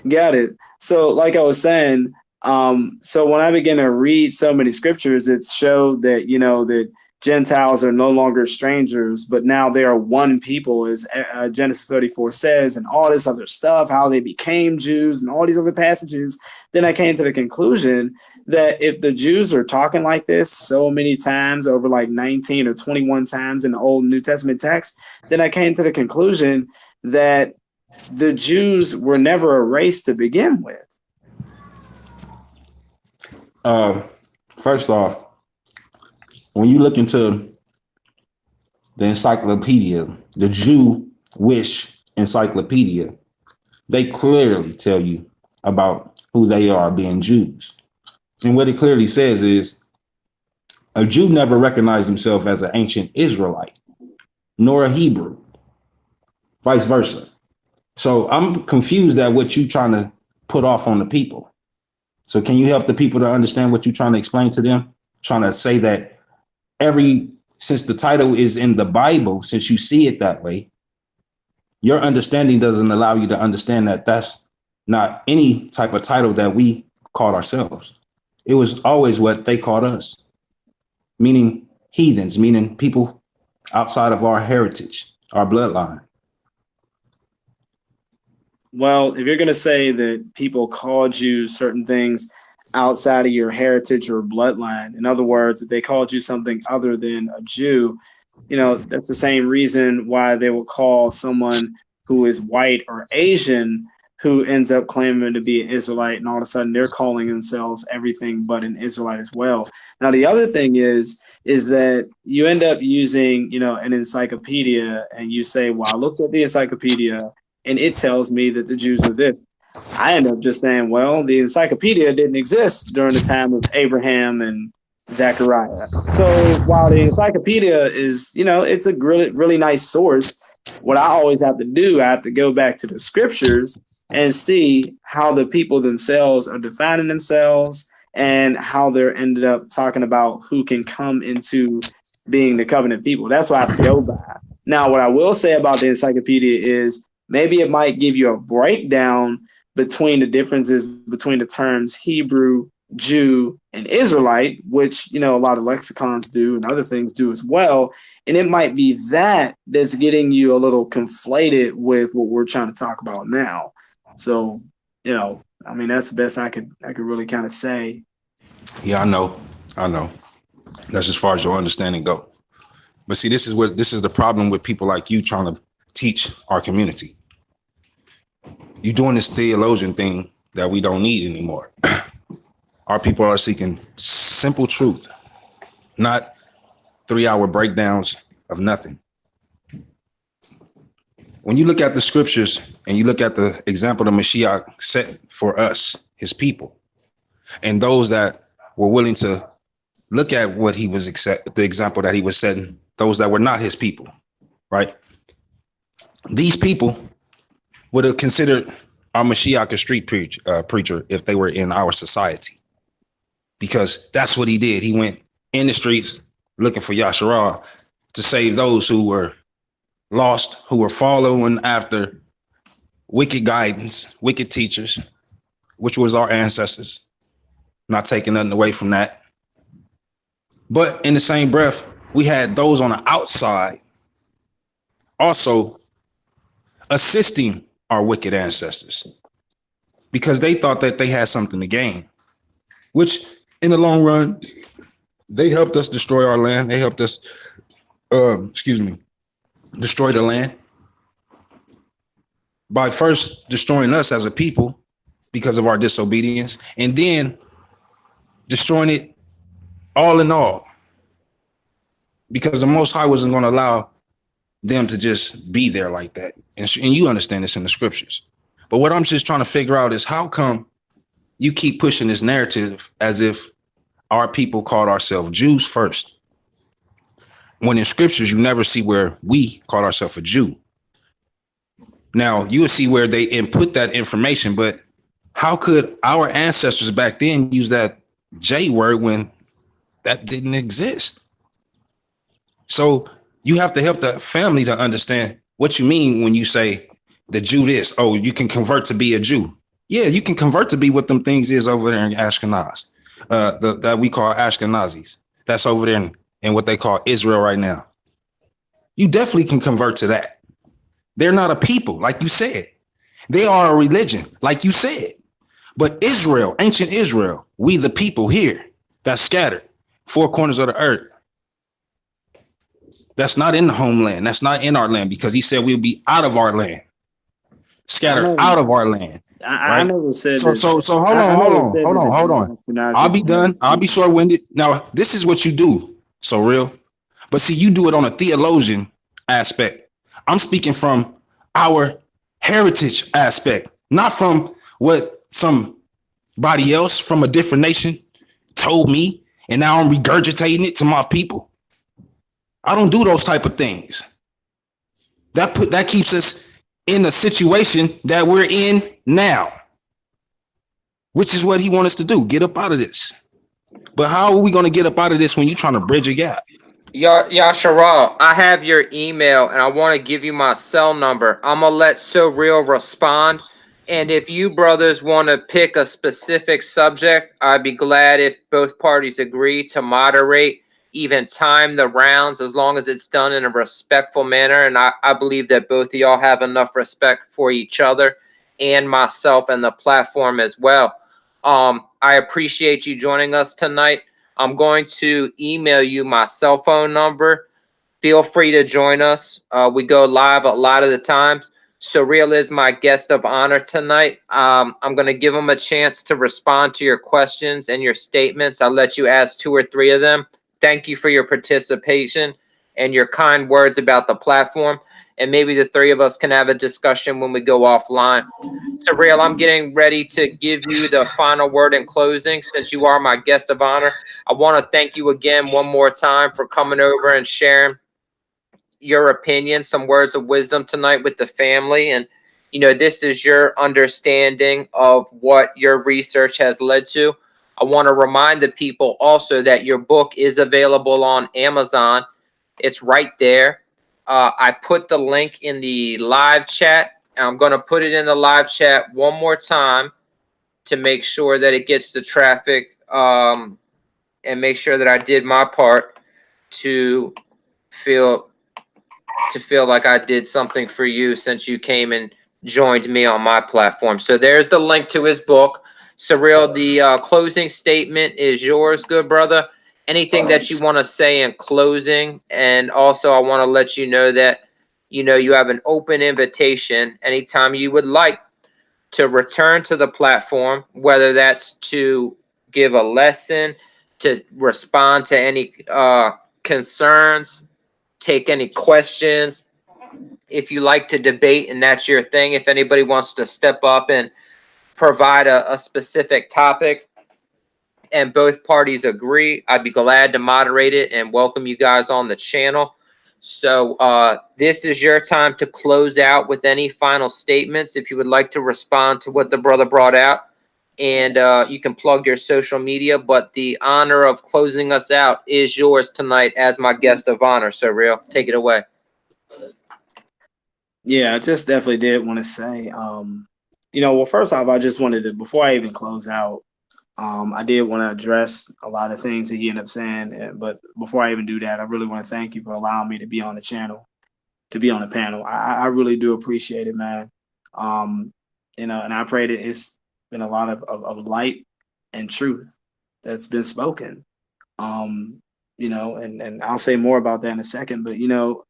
Got it. So, like I was saying, so when I began to read so many scriptures, it showed that, you know, that Gentiles are no longer strangers, but now they are one people, as Genesis 34 says, and all this other stuff, how they became Jews and all these other passages. Then I came to the conclusion that if the Jews are talking like this so many times, over like 19 or 21 times in the Old and New Testament text, then I came to the conclusion that the Jews were never a race to begin with. First off, when you look into the encyclopedia, the Jewish encyclopedia, they clearly tell you about who they are being Jews. And what it clearly says is a Jew never recognized himself as an ancient Israelite, nor a Hebrew, vice versa. So I'm confused at what you're trying to put off on the people. So can you help the people to understand what you're trying to explain to them? Trying to say that since the title is in the Bible, since you see it that way, your understanding doesn't allow you to understand that that's not any type of title that we called ourselves. It was always what they called us, meaning heathens, meaning people outside of our heritage, our bloodline. Well, if you're going to say that people called you certain things outside of your heritage or bloodline, in other words, if they called you something other than a Jew, you know, that's the same reason why they will call someone who is white or Asian who ends up claiming to be an Israelite, and all of a sudden they're calling themselves everything but an Israelite as well. Now, the other thing is that you end up using, you know, an encyclopedia, and you say, well, I looked at the encyclopedia and it tells me that the Jews are this. I end up just saying, well, the encyclopedia didn't exist during the time of Abraham and Zechariah. So while the encyclopedia is, you know, it's a really, really nice source, what I always have to do, I have to go back to the scriptures and see how the people themselves are defining themselves and how they're ended up talking about who can come into being the covenant people. That's what I have to go by. Now, what I will say about the encyclopedia is maybe it might give you a breakdown between the differences between the terms Hebrew, Jew, and Israelite, which, you know, a lot of lexicons do and other things do as well. And it might be that that's getting you a little conflated with what we're trying to talk about now. So, you know, I mean, that's the best I could really kind of say. Yeah, I know. That's as far as your understanding go. But see, this is the problem with people like you trying to teach our community. You're doing this theologian thing that we don't need anymore. Our people are seeking simple truth, not 3-hour breakdowns of nothing. When you look at the scriptures and you look at the example the Mashiach set for us, his people, and those that were willing to look at what he was the example that he was setting, those that were not his people, right? These people would have considered our Mashiach a street preacher if they were in our society, because that's what he did. He went in the streets looking for Yasharah to save those who were lost, who were following after wicked guidance, wicked teachers, which was our ancestors. Not taking nothing away from that. But in the same breath, we had those on the outside also assisting our wicked ancestors because they thought that they had something to gain, which in the long run, they helped us destroy our land. They helped us, destroy the land by first destroying us as a people because of our disobedience, and then destroying it all in all because the Most High wasn't going to allow them to just be there like that. And you understand this in the scriptures. But what I'm just trying to figure out is how come you keep pushing this narrative as if our people called ourselves Jews first, when in scriptures you never see where we call ourselves a Jew. Now, you will see where they input that information, but how could our ancestors back then use that J word when that didn't exist? So you have to help the family to understand what you mean when you say the Jew this. Oh, you can convert to be a Jew. Yeah, you can convert to be what them things is over there in Ashkenaz, that we call Ashkenazis. That's over there in what they call Israel right now. You definitely can convert to that. They're not a people, like you said. They are a religion, like you said. But Israel, ancient Israel, we the people here that's scattered, four corners of the earth. That's not in the homeland. That's not in our land because he said we'll be out of our land, scattered out of our land. I never said So hold on. I'll be done. I'll be short-winded. Now, this is what you do, so real. But see, you do it on a theologian aspect. I'm speaking from our heritage aspect, not from what somebody else from a different nation told me, and now I'm regurgitating it to my people. I don't do those type of things. That keeps us in a situation that we're in now, which is what he wants us to do. Get up out of this. But how are we going to get up out of this when you're trying to bridge a gap? Yasharal, I have your email and I want to give you my cell number. I'm going to let ssoreal respond. And if you brothers want to pick a specific subject, I'd be glad if both parties agree to moderate, even time the rounds, as long as it's done in a respectful manner. And I believe that both of y'all have enough respect for each other and myself and the platform as well. I appreciate you joining us tonight. I'm going to email you my cell phone number. Feel free to join us. We go live a lot of the times. ssoreal is my guest of honor tonight. I'm going to give him a chance to respond to your questions and your statements. I'll let you ask 2 or 3 of them. Thank you for your participation and your kind words about the platform. And maybe the 3 of us can have a discussion when we go offline. ssoreal, I'm getting ready to give you the final word in closing since you are my guest of honor. I want to thank you again one more time for coming over and sharing your opinion, some words of wisdom tonight with the family. And, you know, this is your understanding of what your research has led to. I want to remind the people also that your book is available on Amazon. It's right there. I put the link in the live chat. And I'm going to put it in the live chat one more time to make sure that it gets the traffic, and make sure that I did my part to feel like I did something for you since you came and joined me on my platform. So there's the link to his book. ssoreal, the closing statement is yours, good brother. Anything that you want to say in closing? And also I want to let you know that, you know, you have an open invitation anytime you would like to return to the platform, whether that's to give a lesson, to respond to any concerns, take any questions. If you like to debate and that's your thing, if anybody wants to step up and provide a specific topic and both parties agree, I'd be glad to moderate it and welcome you guys on the channel. So this is your time to close out with any final statements if you would like to respond to what the brother brought out. And you can plug your social media, but the honor of closing us out is yours tonight as my guest of honor. ssoreal, take it away. Yeah, I just definitely did want to say, well, first off, I just wanted to, before I even close out, I did want to address a lot of things that he ended up saying, but before I even do that, I really want to thank you for allowing me to be on the channel, to be on the panel. I really do appreciate it, man. You know, and I pray that it's been a lot of light and truth that's been spoken. You know, and I'll say more about that in a second, but you know,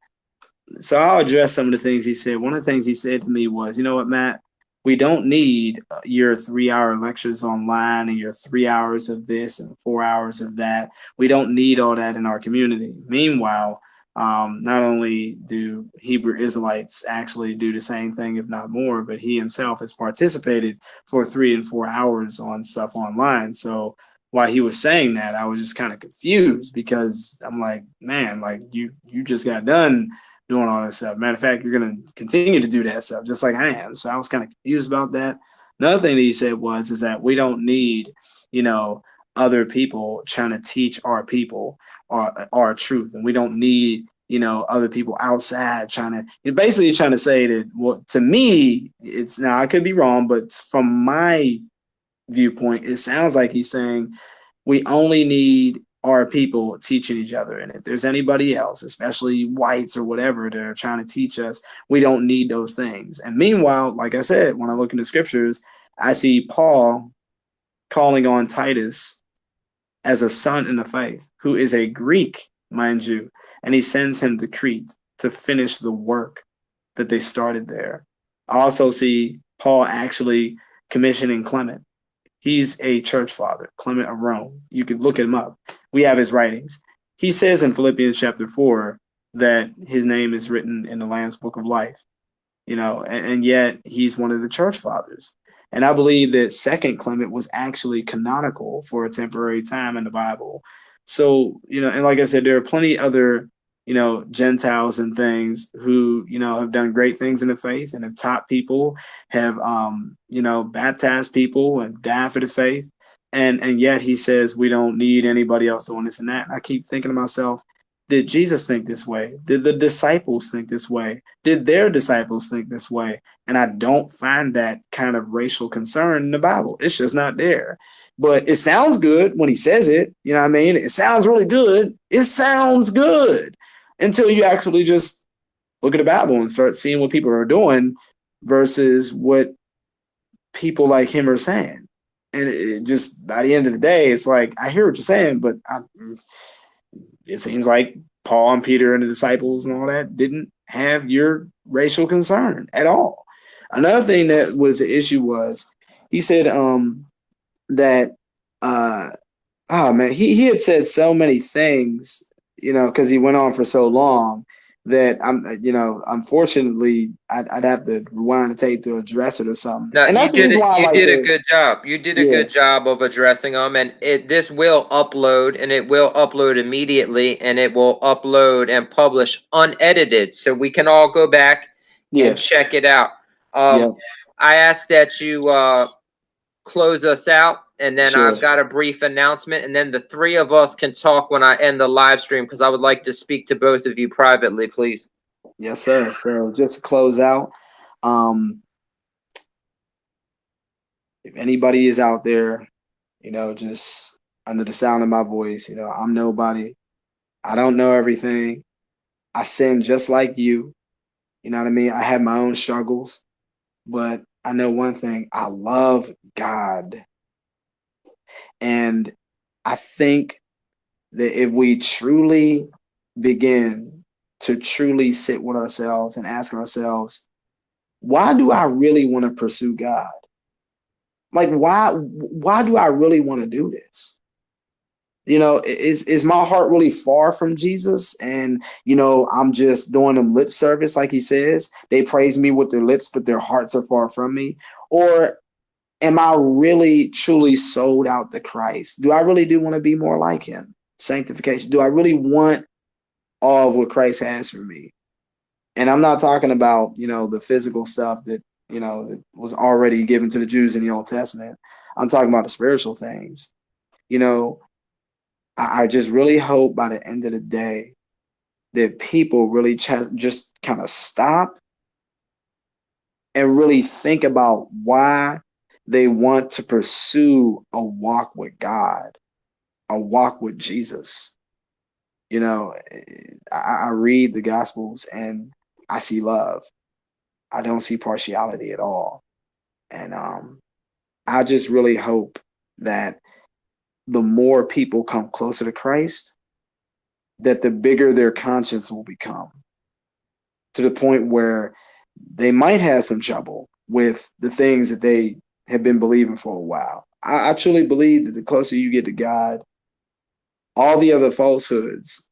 so I'll address some of the things he said. One of the things he said to me was, you know what, Matt, we don't need your 3 hour lectures online and your 3 hours of this and 4 hours of that. We don't need all that in our community. Meanwhile, not only do Hebrew Israelites actually do the same thing, if not more, but he himself has participated for 3 and 4 hours on stuff online. So while he was saying that, I was just kind of confused because I'm like, man, like you just got done doing all that stuff. Matter of fact, you're going to continue to do that stuff just like I am. So I was kind of confused about that. Another thing that he said is that we don't need, you know, other people trying to teach our people our truth. And we don't need, you know, other people outside trying to, you're basically trying to say that, well, to me, it's now I could be wrong, but from my viewpoint, it sounds like he's saying we only need our people teaching each other. And if there's anybody else, especially whites or whatever, that are trying to teach us, we don't need those things. And meanwhile, like I said, when I look in the scriptures, I see Paul calling on Titus as a son in the faith, who is a Greek, mind you, and he sends him to Crete to finish the work that they started there. I also see Paul actually commissioning Clement. He's a church father, Clement of Rome. You could look him up. We have his writings. He says in Philippians chapter 4 that his name is written in the Lamb's Book of Life, you know, and yet he's one of the church fathers. And I believe that Second Clement was actually canonical for a temporary time in the Bible. So, you know, and like I said, there are plenty other, you know, Gentiles and things who, you know, have done great things in the faith and have taught people, have, you know, baptized people and died for the faith. And yet he says we don't need anybody else doing this and that. And I keep thinking to myself, did Jesus think this way? Did the disciples think this way? Did their disciples think this way? And I don't find that kind of racial concern in the Bible. It's just not there. But it sounds good when he says it. You know what I mean? It sounds really good. It sounds good until you actually just look at the Bible and start seeing what people are doing versus what people like him are saying. And it just, by the end of the day, it's like, I hear what you're saying, but it seems like Paul and Peter and the disciples and all that didn't have your racial concern at all. Another thing that was the issue was he said that oh man, he had said so many things, you know, because he went on for so long that you know, unfortunately, I'd have to rewind the tape to address it or something. No, And you that's did it. why I You like did a to, good job. You did a yeah, good job of addressing them, and this will upload, and it will upload immediately, and it will upload and publish unedited, so we can all go back and yeah, check it out. yeah, I ask that you close us out, and then sure. I've got a brief announcement, and then the three of us can talk when I end the live stream because I would like to speak to both of you privately, please. Yes, sir. So just to close out, um, if anybody is out there, you know, just under the sound of my voice, you know, I'm nobody. I don't know everything. I sin just like you. You know what I mean? I have my own struggles, but I know one thing. I love God. And I think that if we truly begin to truly sit with ourselves and ask ourselves, why do I really want to pursue God? Like, why do I really want to do this? You know, is my heart really far from Jesus? And, you know, I'm just doing them lip service, like he says. They praise me with their lips, but their hearts are far from me. Or am I really truly sold out to Christ? Do I really do want to be more like him? Sanctification. Do I really want all of what Christ has for me? And I'm not talking about, you know, the physical stuff that, you know, that was already given to the Jews in the Old Testament. I'm talking about the spiritual things. You know, I just really hope by the end of the day that people really just kind of stop and really think about why They want to pursue a walk with God, a walk with Jesus. You know, I read the Gospels and I see love. I don't see partiality at all. And I just really hope that the more people come closer to Christ, that the bigger their conscience will become, to the point where they might have some trouble with the things that they have been believing for a while. I truly believe that the closer you get to God, all the other falsehoods,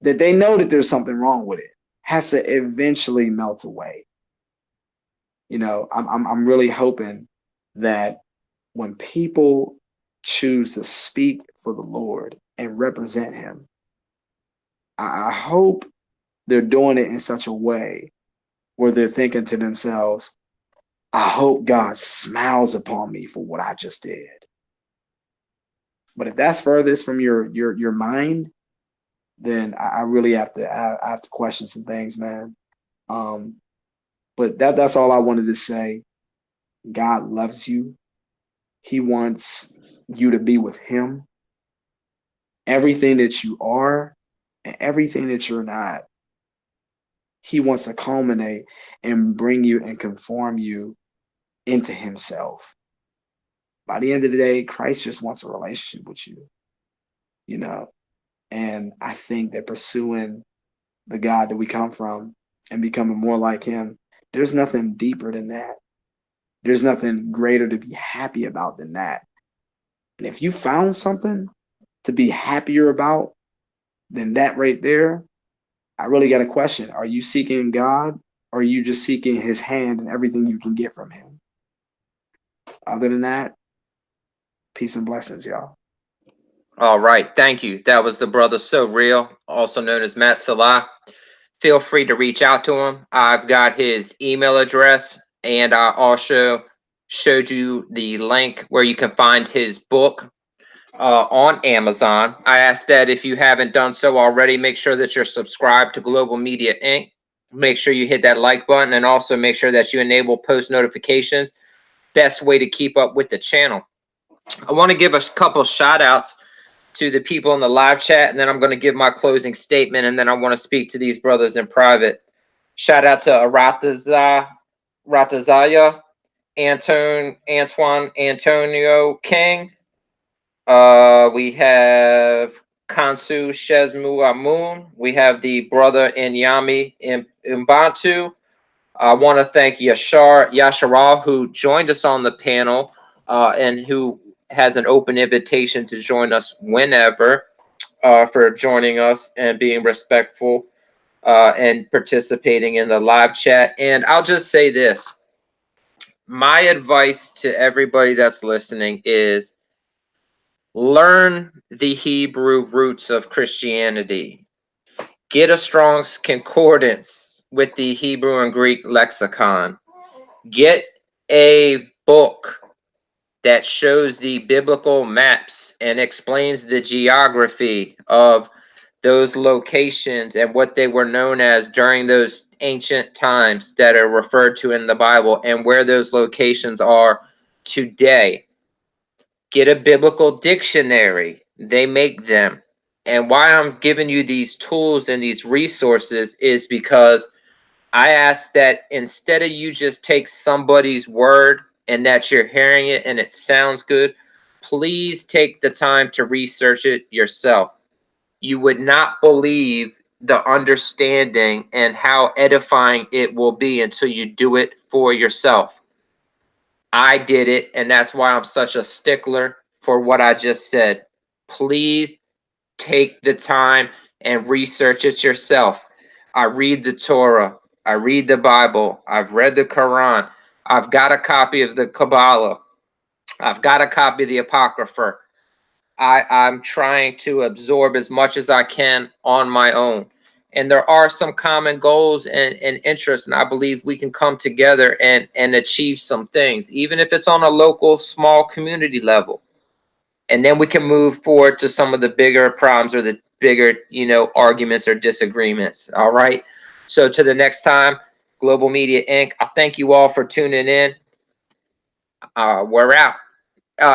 that they know that there's something wrong with it, has to eventually melt away. You know, I'm really hoping that when people choose to speak for the Lord and represent Him, I hope they're doing it in such a way where they're thinking to themselves, I hope God smiles upon me for what I just did. But if that's furthest from your mind, then I really have to I have to question some things, man. But that's all I wanted to say. God loves you. He wants you to be with Him. Everything that you are and everything that you're not, He wants to culminate and bring you and conform you into Himself. By the end of the day, Christ just wants a relationship with you, you know. And I think that pursuing the God that we come from and becoming more like Him, there's nothing deeper than that. There's nothing greater to be happy about than that. And if you found something to be happier about than that right there, I really got a question. Are you seeking God, or are you just seeking His hand and everything you can get from Him? Other than that, peace and blessings, y'all. All right, thank you. That was the brother So Real, also known as Matt Salah. Feel free to reach out to him. I've got his email address, and I also showed you the link where you can find his book on Amazon. I ask that if you haven't done so already, make sure that you're subscribed to Global Media Inc. Make sure you hit that like button, and also make sure that you enable post notifications. Best way to keep up with the channel. I want to give a couple shout outs to the people in the live chat, and then I'm going to give my closing statement, and then I want to speak to these brothers in private. Shout out to Ratazaya, Antoine Antonio King. We have Kansu Shesmu Amun. We have the brother Inyami Mbantu. I want to thank Yasharal, who joined us on the panel and who has an open invitation to join us whenever, for joining us and being respectful and participating in the live chat. And I'll just say this. My advice to everybody that's listening is learn the Hebrew roots of Christianity. Get a strong concordance with the Hebrew and Greek lexicon. Get a book that shows the biblical maps and explains the geography of those locations and what they were known as during those ancient times that are referred to in the Bible, and where those locations are today. Get a biblical dictionary. They make them. And why I'm giving you these tools and these resources is because I ask that instead of you just take somebody's word and that you're hearing it and it sounds good, please take the time to research it yourself. You would not believe the understanding and how edifying it will be until you do it for yourself. I did it, and that's why I'm such a stickler for what I just said. Please take the time and research it yourself. I read the Torah. I read the Bible. I've read the Quran. I've got a copy of the Kabbalah. I've got a copy of the Apocrypha. I'm trying to absorb as much as I can on my own. And there are some common goals and interests, and I believe we can come together and achieve some things, even if it's on a local, small community level. And then we can move forward to some of the bigger problems or the bigger, arguments or disagreements. All right. So to the next time, Global Media Inc., I thank you all for tuning in. We're out.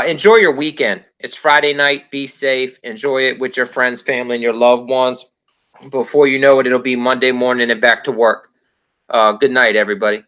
Enjoy your weekend. It's Friday night. Be safe. Enjoy it with your friends, family, and your loved ones. Before you know it, it'll be Monday morning and back to work. Good night, everybody.